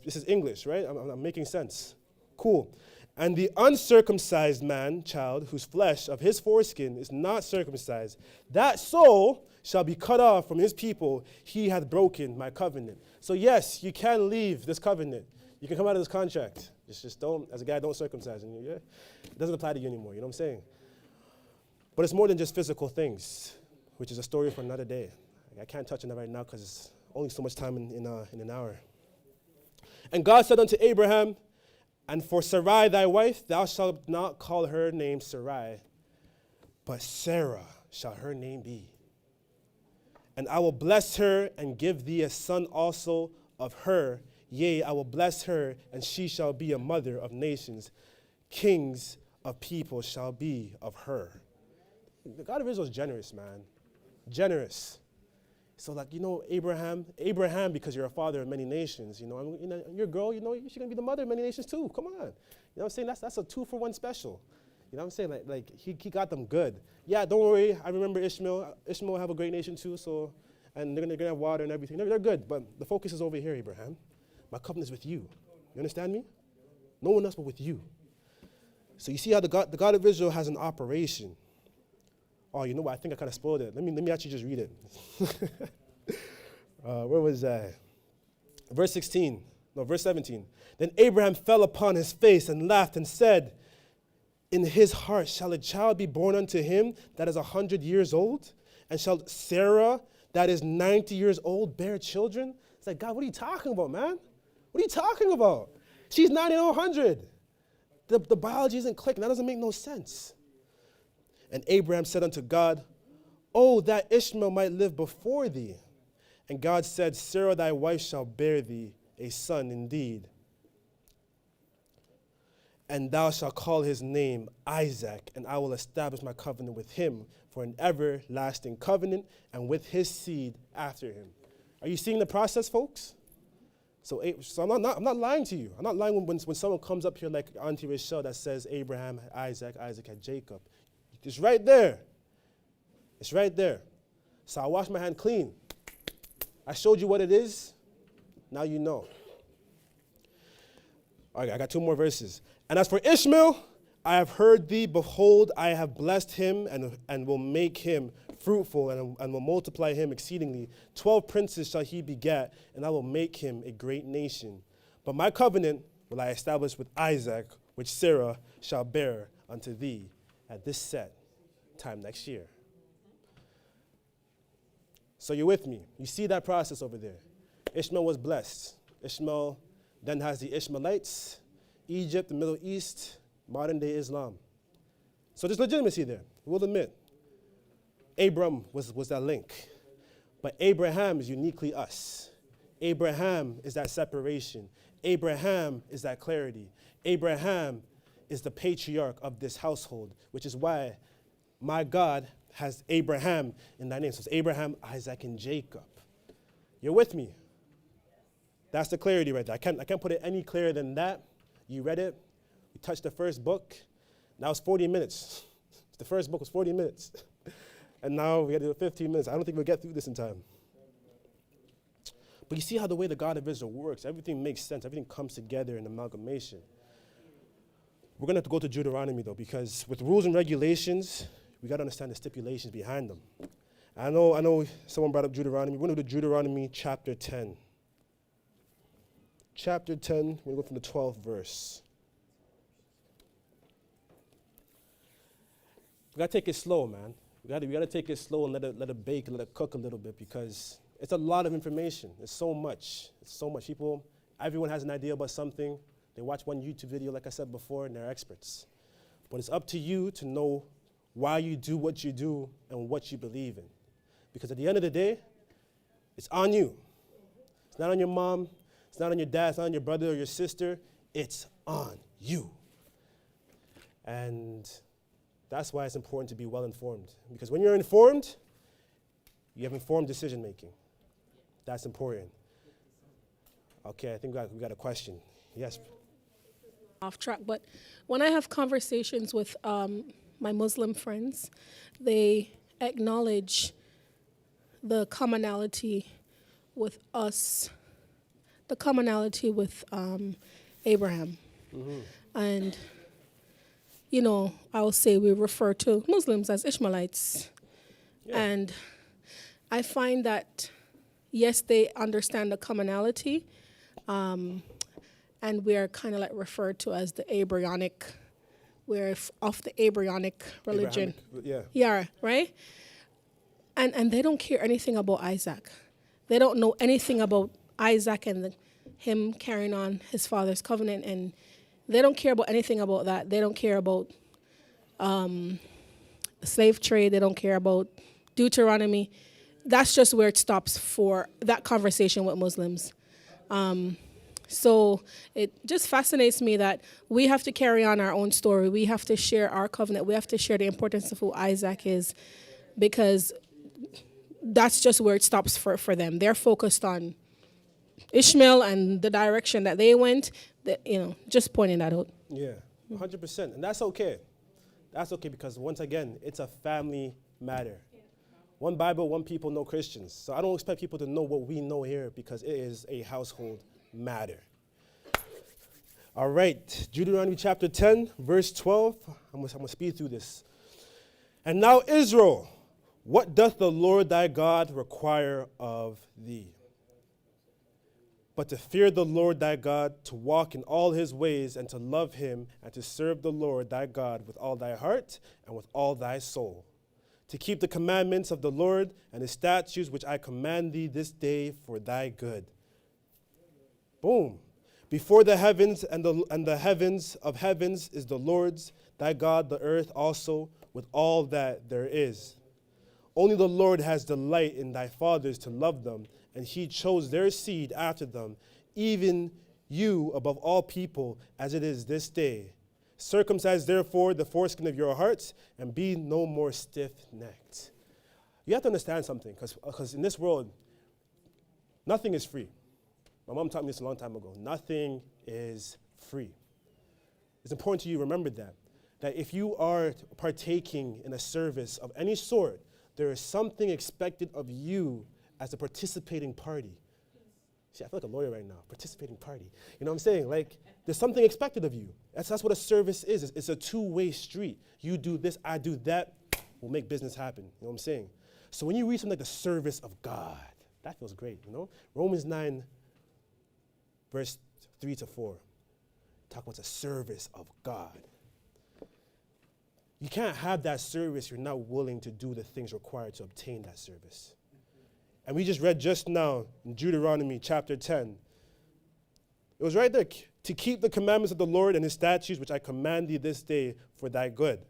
This is English, right? I'm making sense. Cool. And the uncircumcised man, child, whose flesh of his foreskin is not circumcised, that soul shall be cut off from his people. He hath broken my covenant. So yes, you can leave this covenant. You can come out of this contract. Just don't, as a guy, don't circumcise. And it doesn't apply to you anymore, you know what I'm saying? But it's more than just physical things, which is a story for another day. I can't touch on that right now because it's only so much time in an hour. And God said unto Abraham, and for Sarai thy wife, thou shalt not call her name Sarai, but Sarah shall her name be. And I will bless her and give thee a son also of her. Yea, I will bless her, and she shall be a mother of nations. Kings of people shall be of her. The God of Israel is generous, man. Generous. So Abraham, because you're a father of many nations, your girl, she's going to be the mother of many nations too. Come on. You know what I'm saying? That's a 2-for-1 special. You know what I'm saying? He got them good. Yeah, don't worry. I remember Ishmael. Ishmael will have a great nation too, and they're going to have water and everything. They're good, but the focus is over here, Abraham. My covenant is with you. You understand me? No one else but with you. So you see how the God of Israel has an operation. Oh, you know what? I think I kind of spoiled it. Let me actually just read it. Where was that? Verse 16. No, verse 17. Then Abraham fell upon his face and laughed and said, in his heart, shall a child be born unto him that is 100 years old? And shall Sarah, that is 90 years old, bear children? It's like, God, what are you talking about, man? What are you talking about? She's 90 or 100. The biology isn't clicking. That doesn't make no sense. And Abraham said unto God, oh, that Ishmael might live before thee. And God said, Sarah thy wife shall bear thee a son indeed. And thou shalt call his name Isaac, and I will establish my covenant with him for an everlasting covenant, and with his seed after him. Are you seeing the process, folks? So I'm not lying to you. I'm not lying when someone comes up here like Auntie Rachel that says Abraham had Isaac, Isaac had Jacob. It's right there. It's right there. So I washed my hand clean. I showed you what it is. Now you know. All right, I got 2 more verses. And as for Ishmael, I have heard thee. Behold, I have blessed him and will make him fruitful and will multiply him exceedingly. 12 princes shall he beget, and I will make him a great nation. But my covenant will I establish with Isaac, which Sarah shall bear unto thee at this set time next year. So you're with me. You see that process over there. Ishmael was blessed. Ishmael then has the Ishmaelites, Egypt, the Middle East, modern-day Islam. So there's legitimacy there, we'll admit. Abram was that link. But Abraham is uniquely us. Abraham is that separation. Abraham is that clarity. Abraham is the patriarch of this household, which is why my God has Abraham in that name. So it's Abraham, Isaac, and Jacob. You're with me? That's the clarity right there. I can't put it any clearer than that. You read it. We touched the first book. Now it's 40 minutes. The first book was 40 minutes. And now we got to do 15 minutes. I don't think we'll get through this in time. But you see how the way the God of Israel works. Everything makes sense. Everything comes together in amalgamation. We're going to have to go to Deuteronomy, though, because with rules and regulations, we got to understand the stipulations behind them. I know someone brought up Deuteronomy. We're going to do Deuteronomy chapter 10. Chapter 10, we're going to go from the 12th verse. We got to take it slow, man. We got to take it slow and let it bake, let it cook a little bit, because it's a lot of information. It's so much. It's so much. Everyone has an idea about something. They watch one YouTube video, like I said before, and they're experts. But it's up to you to know why you do what you do and what you believe in. Because at the end of the day, it's on you. It's not on your mom. It's not on your dad. It's not on your brother or your sister. It's on you. And that's why it's important to be well informed. Because when you're informed, you have informed decision making. That's important. Okay, I think we got a question. Yes. Off track, but when I have conversations with my Muslim friends, they acknowledge the commonality with us, the commonality with Abraham. Mm-hmm. And, I will say we refer to Muslims as Ishmaelites. Yeah. And I find that, yes, they understand the commonality, and we are kind of like referred to as the Abrahamic. We're of the Abrahamic religion. Yeah, right? And they don't care anything about Isaac. They don't know anything about Isaac and him carrying on his father's covenant. And they don't care about anything about that. They don't care about slave trade. They don't care about Deuteronomy. That's just where it stops for that conversation with Muslims. So it just fascinates me that we have to carry on our own story. We have to share our covenant. We have to share the importance of who Isaac is, because that's just where it stops for them. They're focused on Ishmael and the direction that they went, just pointing that out. Yeah, 100%. And that's okay. That's okay, because once again, it's a family matter. One Bible, one people, no Christians. So I don't expect people to know what we know here, because it is a household matter. All right, Deuteronomy chapter 10, verse 12. I'm going to speed through this. And now, Israel, what doth the Lord thy God require of thee? but to fear the Lord thy God, to walk in all his ways, and to love him, and to serve the Lord thy God with all thy heart and with all thy soul, to keep the commandments of the Lord and his statutes which I command thee this day for thy good. Boom. Before the heavens and the heavens of heavens is the Lord's, thy God, the earth also, with all that there is. Only the Lord has delight in thy fathers to love them, and he chose their seed after them, even you above all people, as it is this day. Circumcise therefore the foreskin of your hearts, and be no more stiff-necked. You have to understand something, because in this world, nothing is free. My mom taught me this a long time ago. Nothing is free. It's important to you to remember that if you are partaking in a service of any sort, there is something expected of you as a participating party. See, I feel like a lawyer right now, participating party. You know what I'm saying? Like, there's something expected of you. That's what a service is. It's a two-way street. You do this, I do that, we'll make business happen. You know what I'm saying? So when you read something like the service of God, that feels great, you know? Romans 9, verse 3 to 4, talk about the service of God. You can't have that service if you're not willing to do the things required to obtain that service. And we just read just now in Deuteronomy chapter 10. It was right there, to keep the commandments of the Lord and his statutes, which I command thee this day for thy good.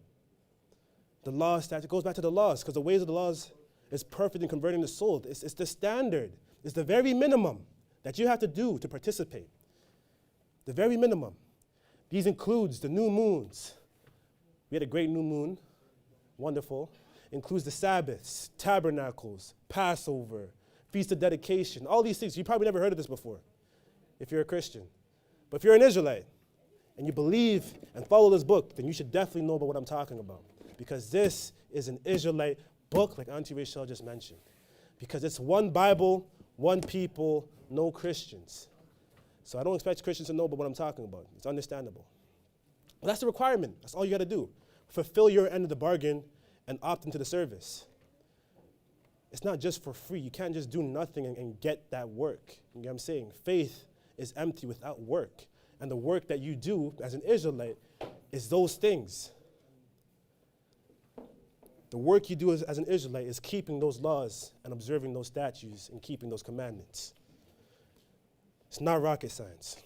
The law, statute, goes back to the laws, because the ways of the laws is perfect in converting the soul. It's the standard. It's the very minimum that you have to do to participate. The very minimum. These includes the new moons. We had a great new moon. Wonderful. Includes the Sabbaths, tabernacles, Passover, Feast of Dedication, all these things. You probably never heard of this before if you're a Christian. But if you're an Israelite and you believe and follow this book, then you should definitely know about what I'm talking about, because this is an Israelite book, like Auntie Rachel just mentioned, because it's one Bible, one people, no Christians. So I don't expect Christians to know about what I'm talking about. It's understandable. But that's the requirement. That's all you got to do. Fulfill your end of the bargain and opt into the service. It's not just for free. You can't just do nothing and get that work. You know what I'm saying? Faith is empty without work. And the work that you do as an Israelite is those things. The work you do as an Israelite is keeping those laws and observing those statutes and keeping those commandments. It's not rocket science.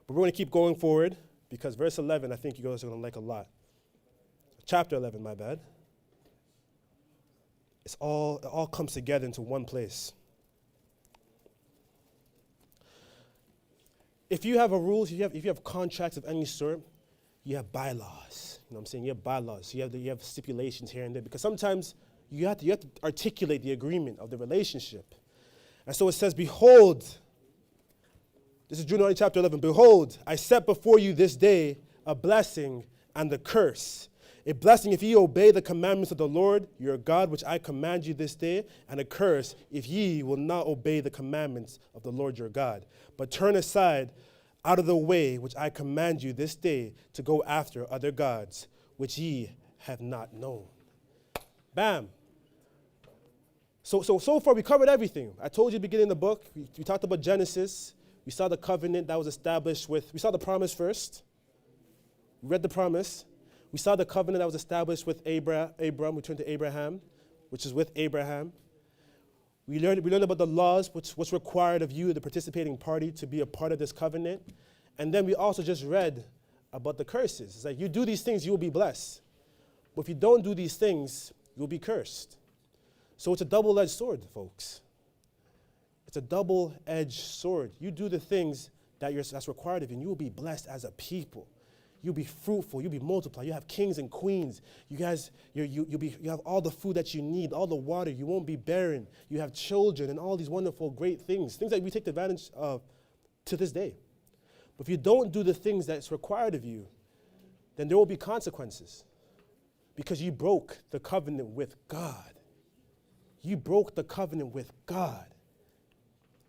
But we're going to keep going forward, because verse 11, I think you guys are going to like a lot. Chapter 11, my bad. It all comes together into one place. If you have a rules, if you have contracts of any sort, you have bylaws. You know what I'm saying? You have bylaws. You have stipulations here and there, because sometimes you have to articulate the agreement of the relationship. And so it says, behold, this is Deuteronomy chapter 11, behold, I set before you this day a blessing and a curse. A blessing if ye obey the commandments of the Lord your God, which I command you this day, and a curse if ye will not obey the commandments of the Lord your God, but turn aside out of the way which I command you this day to go after other gods, which ye have not known. Bam. So far we covered everything. I told you at the beginning of the book, we talked about Genesis. We saw the covenant that was established we saw the promise first. We read the promise. We saw the covenant that was established with Abram. We turned to Abraham, which is with Abraham. We learned about the laws, what's required of you, the participating party, to be a part of this covenant. And then we also just read about the curses. It's like, you do these things, you will be blessed. But if you don't do these things, you'll be cursed. So it's a double-edged sword, folks. It's a double-edged sword. You do the things that's required of you, and you will be blessed as a people. You'll be fruitful. You'll be multiplied. You have kings and queens. You guys, you have all the food that you need, all the water. You won't be barren. You have children and all these wonderful, great things that we take advantage of to this day. But if you don't do the things that's required of you, then there will be consequences, because you broke the covenant with God. You broke the covenant with God.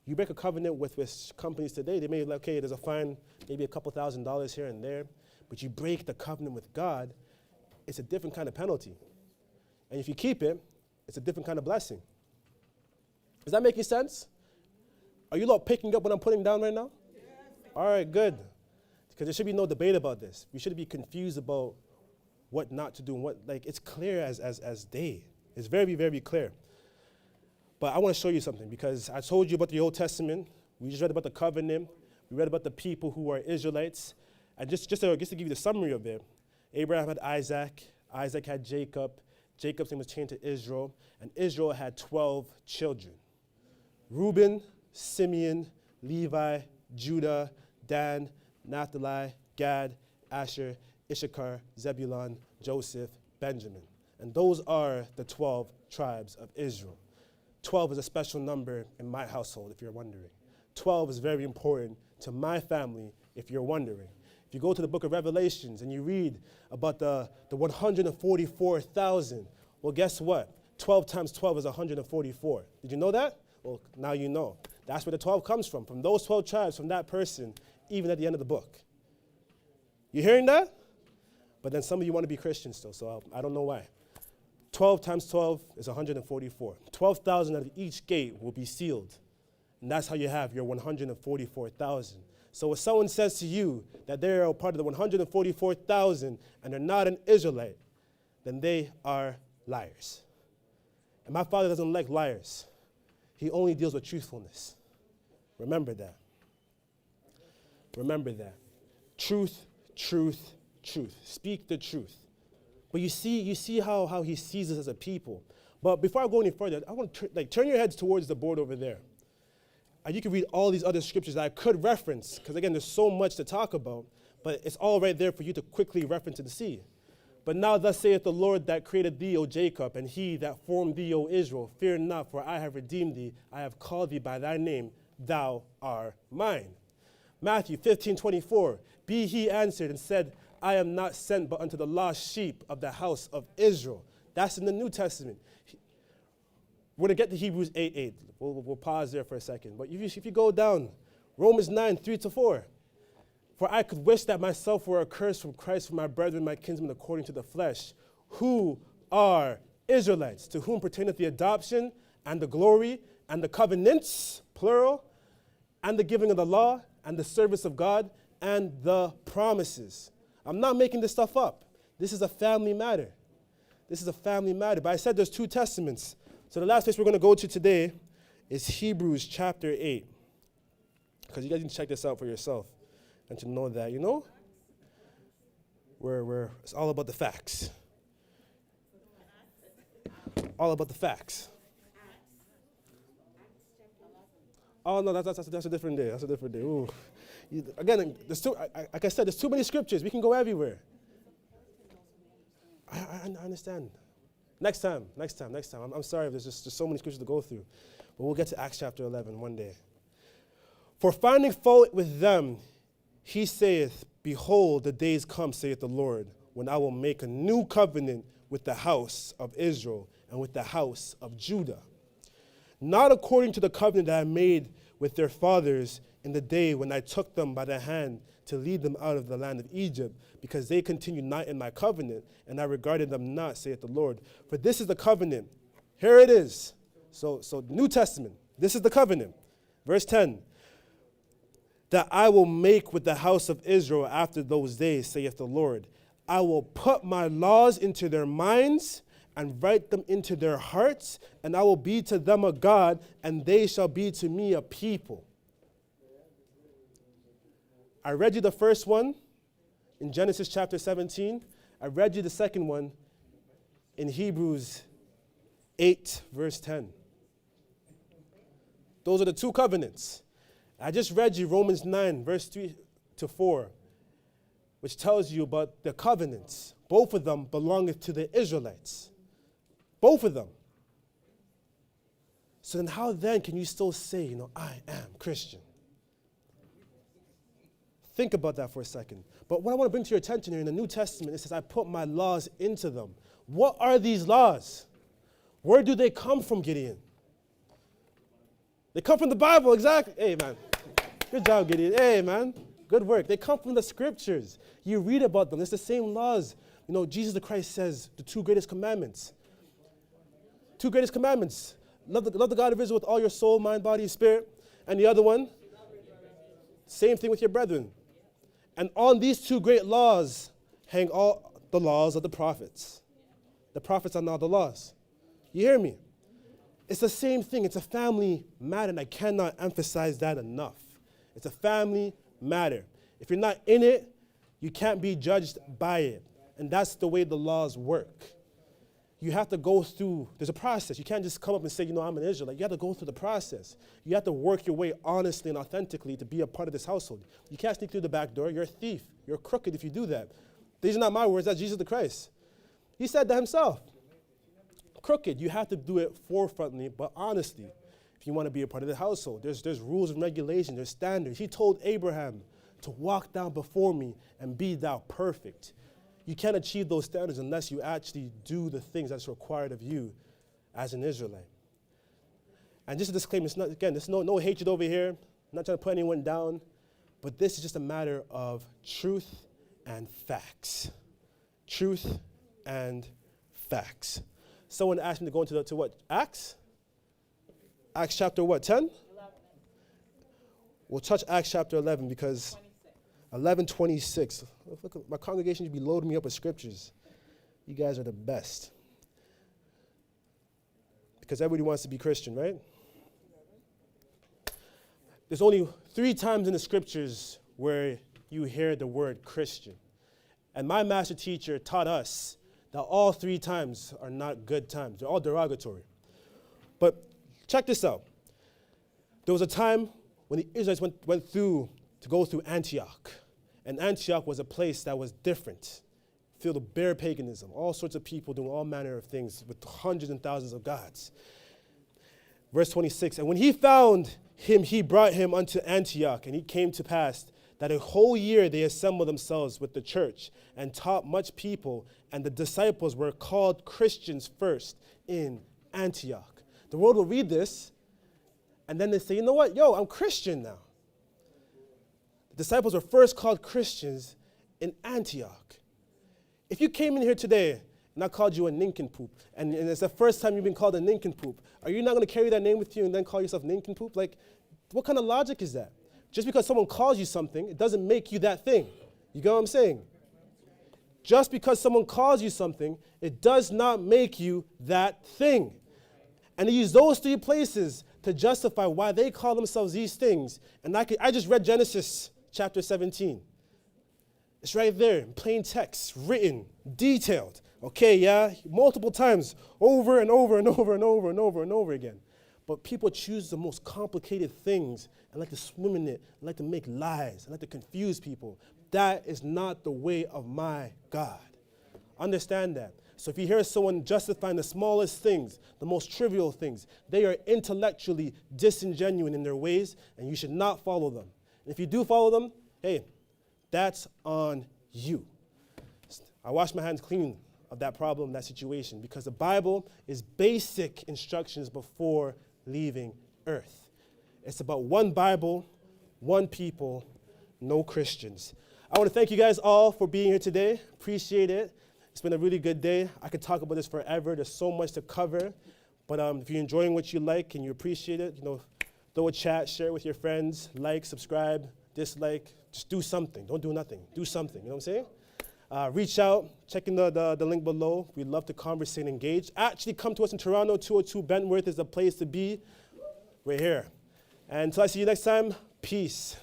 You break a covenant with companies today, they may be like, okay, there's a fine, maybe a couple $1,000s here and there. But you break the covenant with God, it's a different kind of penalty. And if you keep it, it's a different kind of blessing. Is that making sense? Are you lot picking up what I'm putting down right now? All right, good. Because there should be no debate about this. We shouldn't be confused about what not to do and what, like, it's clear as day. It's very, very clear. But I want to show you something, because I told you about the Old Testament. We just read about the covenant. We read about the people who are Israelites. And just to give you the summary of it, Abraham had Isaac. Isaac had Jacob. Jacob's name was changed to Israel. And Israel had 12 children. Reuben, Simeon, Levi, Judah, Dan, Naphtali, Gad, Asher, Issachar, Zebulun, Joseph, Benjamin. And those are the 12 tribes of Israel. 12 is a special number in my household, if you're wondering. 12 is very important to my family, if you're wondering. If you go to the book of Revelations and you read about the 144,000, well, guess what? 12 times 12 is 144. Did you know that? Well, now you know. That's where the 12 comes from those 12 tribes, from that person, even at the end of the book. You hearing that? But then some of you want to be Christians still, so I don't know why. 12 times 12 is 144. 12,000 out of each gate will be sealed. And that's how you have your 144,000. So if someone says to you that they're a part of the 144,000 and they're not an Israelite, then they are liars. And my Father doesn't like liars. He only deals with truthfulness. Remember that. Remember that. Truth, truth, truth. Speak the truth. But you see how he sees us as a people. But before I go any further, I want to turn your heads towards the board over there. And you can read all these other scriptures that I could reference, because again, there's so much to talk about, but it's all right there for you to quickly reference and see. But now thus saith the Lord that created thee, O Jacob, and he that formed thee, O Israel, fear not, for I have redeemed thee. I have called thee by thy name. Thou art mine. Matthew 15:24. Be he answered and said, I am not sent but unto the lost sheep of the house of Israel. That's in the New Testament. We're going to get to Hebrews 8:8. We'll pause there for a second. But if you go down, Romans 9:3-4. For I could wish that myself were accursed from Christ for my brethren, my kinsmen, according to the flesh, who are Israelites, to whom pertaineth the adoption and the glory and the covenants, plural, and the giving of the law and the service of God and the promises. I'm not making this stuff up. This is a family matter. This is a family matter. But I said there's two testaments. So the last place we're going to go to today is Hebrews chapter 8. Because you guys can check this out for yourself. And to know that, it's all about the facts. All about the facts. Oh, no, that's a different day. That's a different day. Ooh. Again, like I said, there's too many scriptures. We can go everywhere. I understand. Next time. I'm sorry if there's just so many scriptures to go through. But we'll get to Acts chapter 11 one day. For finding fault with them, he saith, behold, the days come, saith the Lord, when I will make a new covenant with the house of Israel and with the house of Judah. Not according to the covenant that I made with their fathers in the day when I took them by the hand to lead them out of the land of Egypt, because they continued not in my covenant, and I regarded them not, saith the Lord. For this is the covenant. Here it is. So New Testament, this is the covenant. Verse 10. That I will make with the house of Israel after those days, saith the Lord. I will put my laws into their minds and write them into their hearts, and I will be to them a God, and they shall be to me a people. I read you the first one in Genesis chapter 17. I read you the second one in Hebrews 8, verse 10. Those are the two covenants. I just read you Romans 9, verse 3-4, which tells you about the covenants. Both of them belongeth to the Israelites. Both of them. So then how then can you still say, I am Christian? Think about that for a second. But what I want to bring to your attention here in the New Testament, it says, I put my laws into them. What are these laws? Where do they come from, Gideon? They come from the Bible, exactly. Hey, man. Good job, Gideon. Hey, man. Good work. They come from the scriptures. You read about them. It's the same laws. Jesus the Christ says the two greatest commandments. Two greatest commandments. Love the God of Israel with all your soul, mind, body, and spirit. And the other one, same thing with your brethren. And on these two great laws hang all the laws of the prophets. The prophets are now the laws. You hear me? It's the same thing. It's a family matter, and I cannot emphasize that enough. It's a family matter. If you're not in it, you can't be judged by it. And that's the way the laws work. You have to go through, there's a process. You can't just come up and say, you know, I'm an Israelite. You have to go through the process. You have to work your way honestly and authentically to be a part of this household. You can't sneak through the back door. You're a thief. You're crooked if you do that. These are not my words. That's Jesus the Christ. He said that himself. Crooked. You have to do it forefrontly, but honestly, if you want to be a part of the household. There's rules and regulations. There's standards. He told Abraham to walk down before me and be thou perfect. You can't achieve those standards unless you actually do the things that's required of you as an Israelite. And just a disclaimer, it's not, again, there's no hatred over here. I'm not trying to put anyone down, but this is just a matter of truth and facts. Truth and facts. Someone asked me to go into what? Acts? Acts chapter what, 10? 11. We'll touch Acts chapter 11 because 11:26. Look, my congregation should be loading me up with scriptures. You guys are the best. Because everybody wants to be Christian, right? There's only 3 times in the scriptures where you hear the word Christian. And my master teacher taught us that all 3 times are not good times. They're all derogatory. But check this out. There was a time when the Israelites went through to go through Antioch. And Antioch was a place that was different, filled with bare paganism, all sorts of people doing all manner of things with hundreds and thousands of gods. Verse 26, and when he found him, he brought him unto Antioch, and it came to pass that a whole year they assembled themselves with the church and taught much people, and the disciples were called Christians first in Antioch. The world will read this, and then they say, you know what, yo, I'm Christian now. Disciples were first called Christians in Antioch. If you came in here today and I called you a nincompoop, and it's the first time you've been called a nincompoop, are you not going to carry that name with you and then call yourself nincompoop? Like, what kind of logic is that? Just because someone calls you something, it doesn't make you that thing. You get what I'm saying? Just because someone calls you something, it does not make you that thing. And they use those 3 places to justify why they call themselves these things. And I just read Genesis chapter 17. It's right there in plain text, written, detailed. Okay, yeah, multiple times, over and over and over and over and over and over again. But people choose the most complicated things and like to swim in it, and like to make lies, and like to confuse people. That is not the way of my God. Understand that. So if you hear someone justifying the smallest things, the most trivial things, they are intellectually disingenuous in their ways, and you should not follow them. And if you do follow them, hey, that's on you. I wash my hands clean of that problem, that situation, because the Bible is basic instructions before leaving earth. It's about one Bible, one people, no Christians. I want to thank you guys all for being here today. Appreciate it. It's been a really good day. I could talk about this forever. There's so much to cover. But if you're enjoying what you like and you appreciate it, throw a chat, share it with your friends, like, subscribe, dislike. Just do something. Don't do nothing. Do something. You know what I'm saying? Reach out. Check in the link below. We'd love to converse and engage. Actually, come to us in Toronto. 202 Bentworth is the place to be. We're here. And until I see you next time, peace.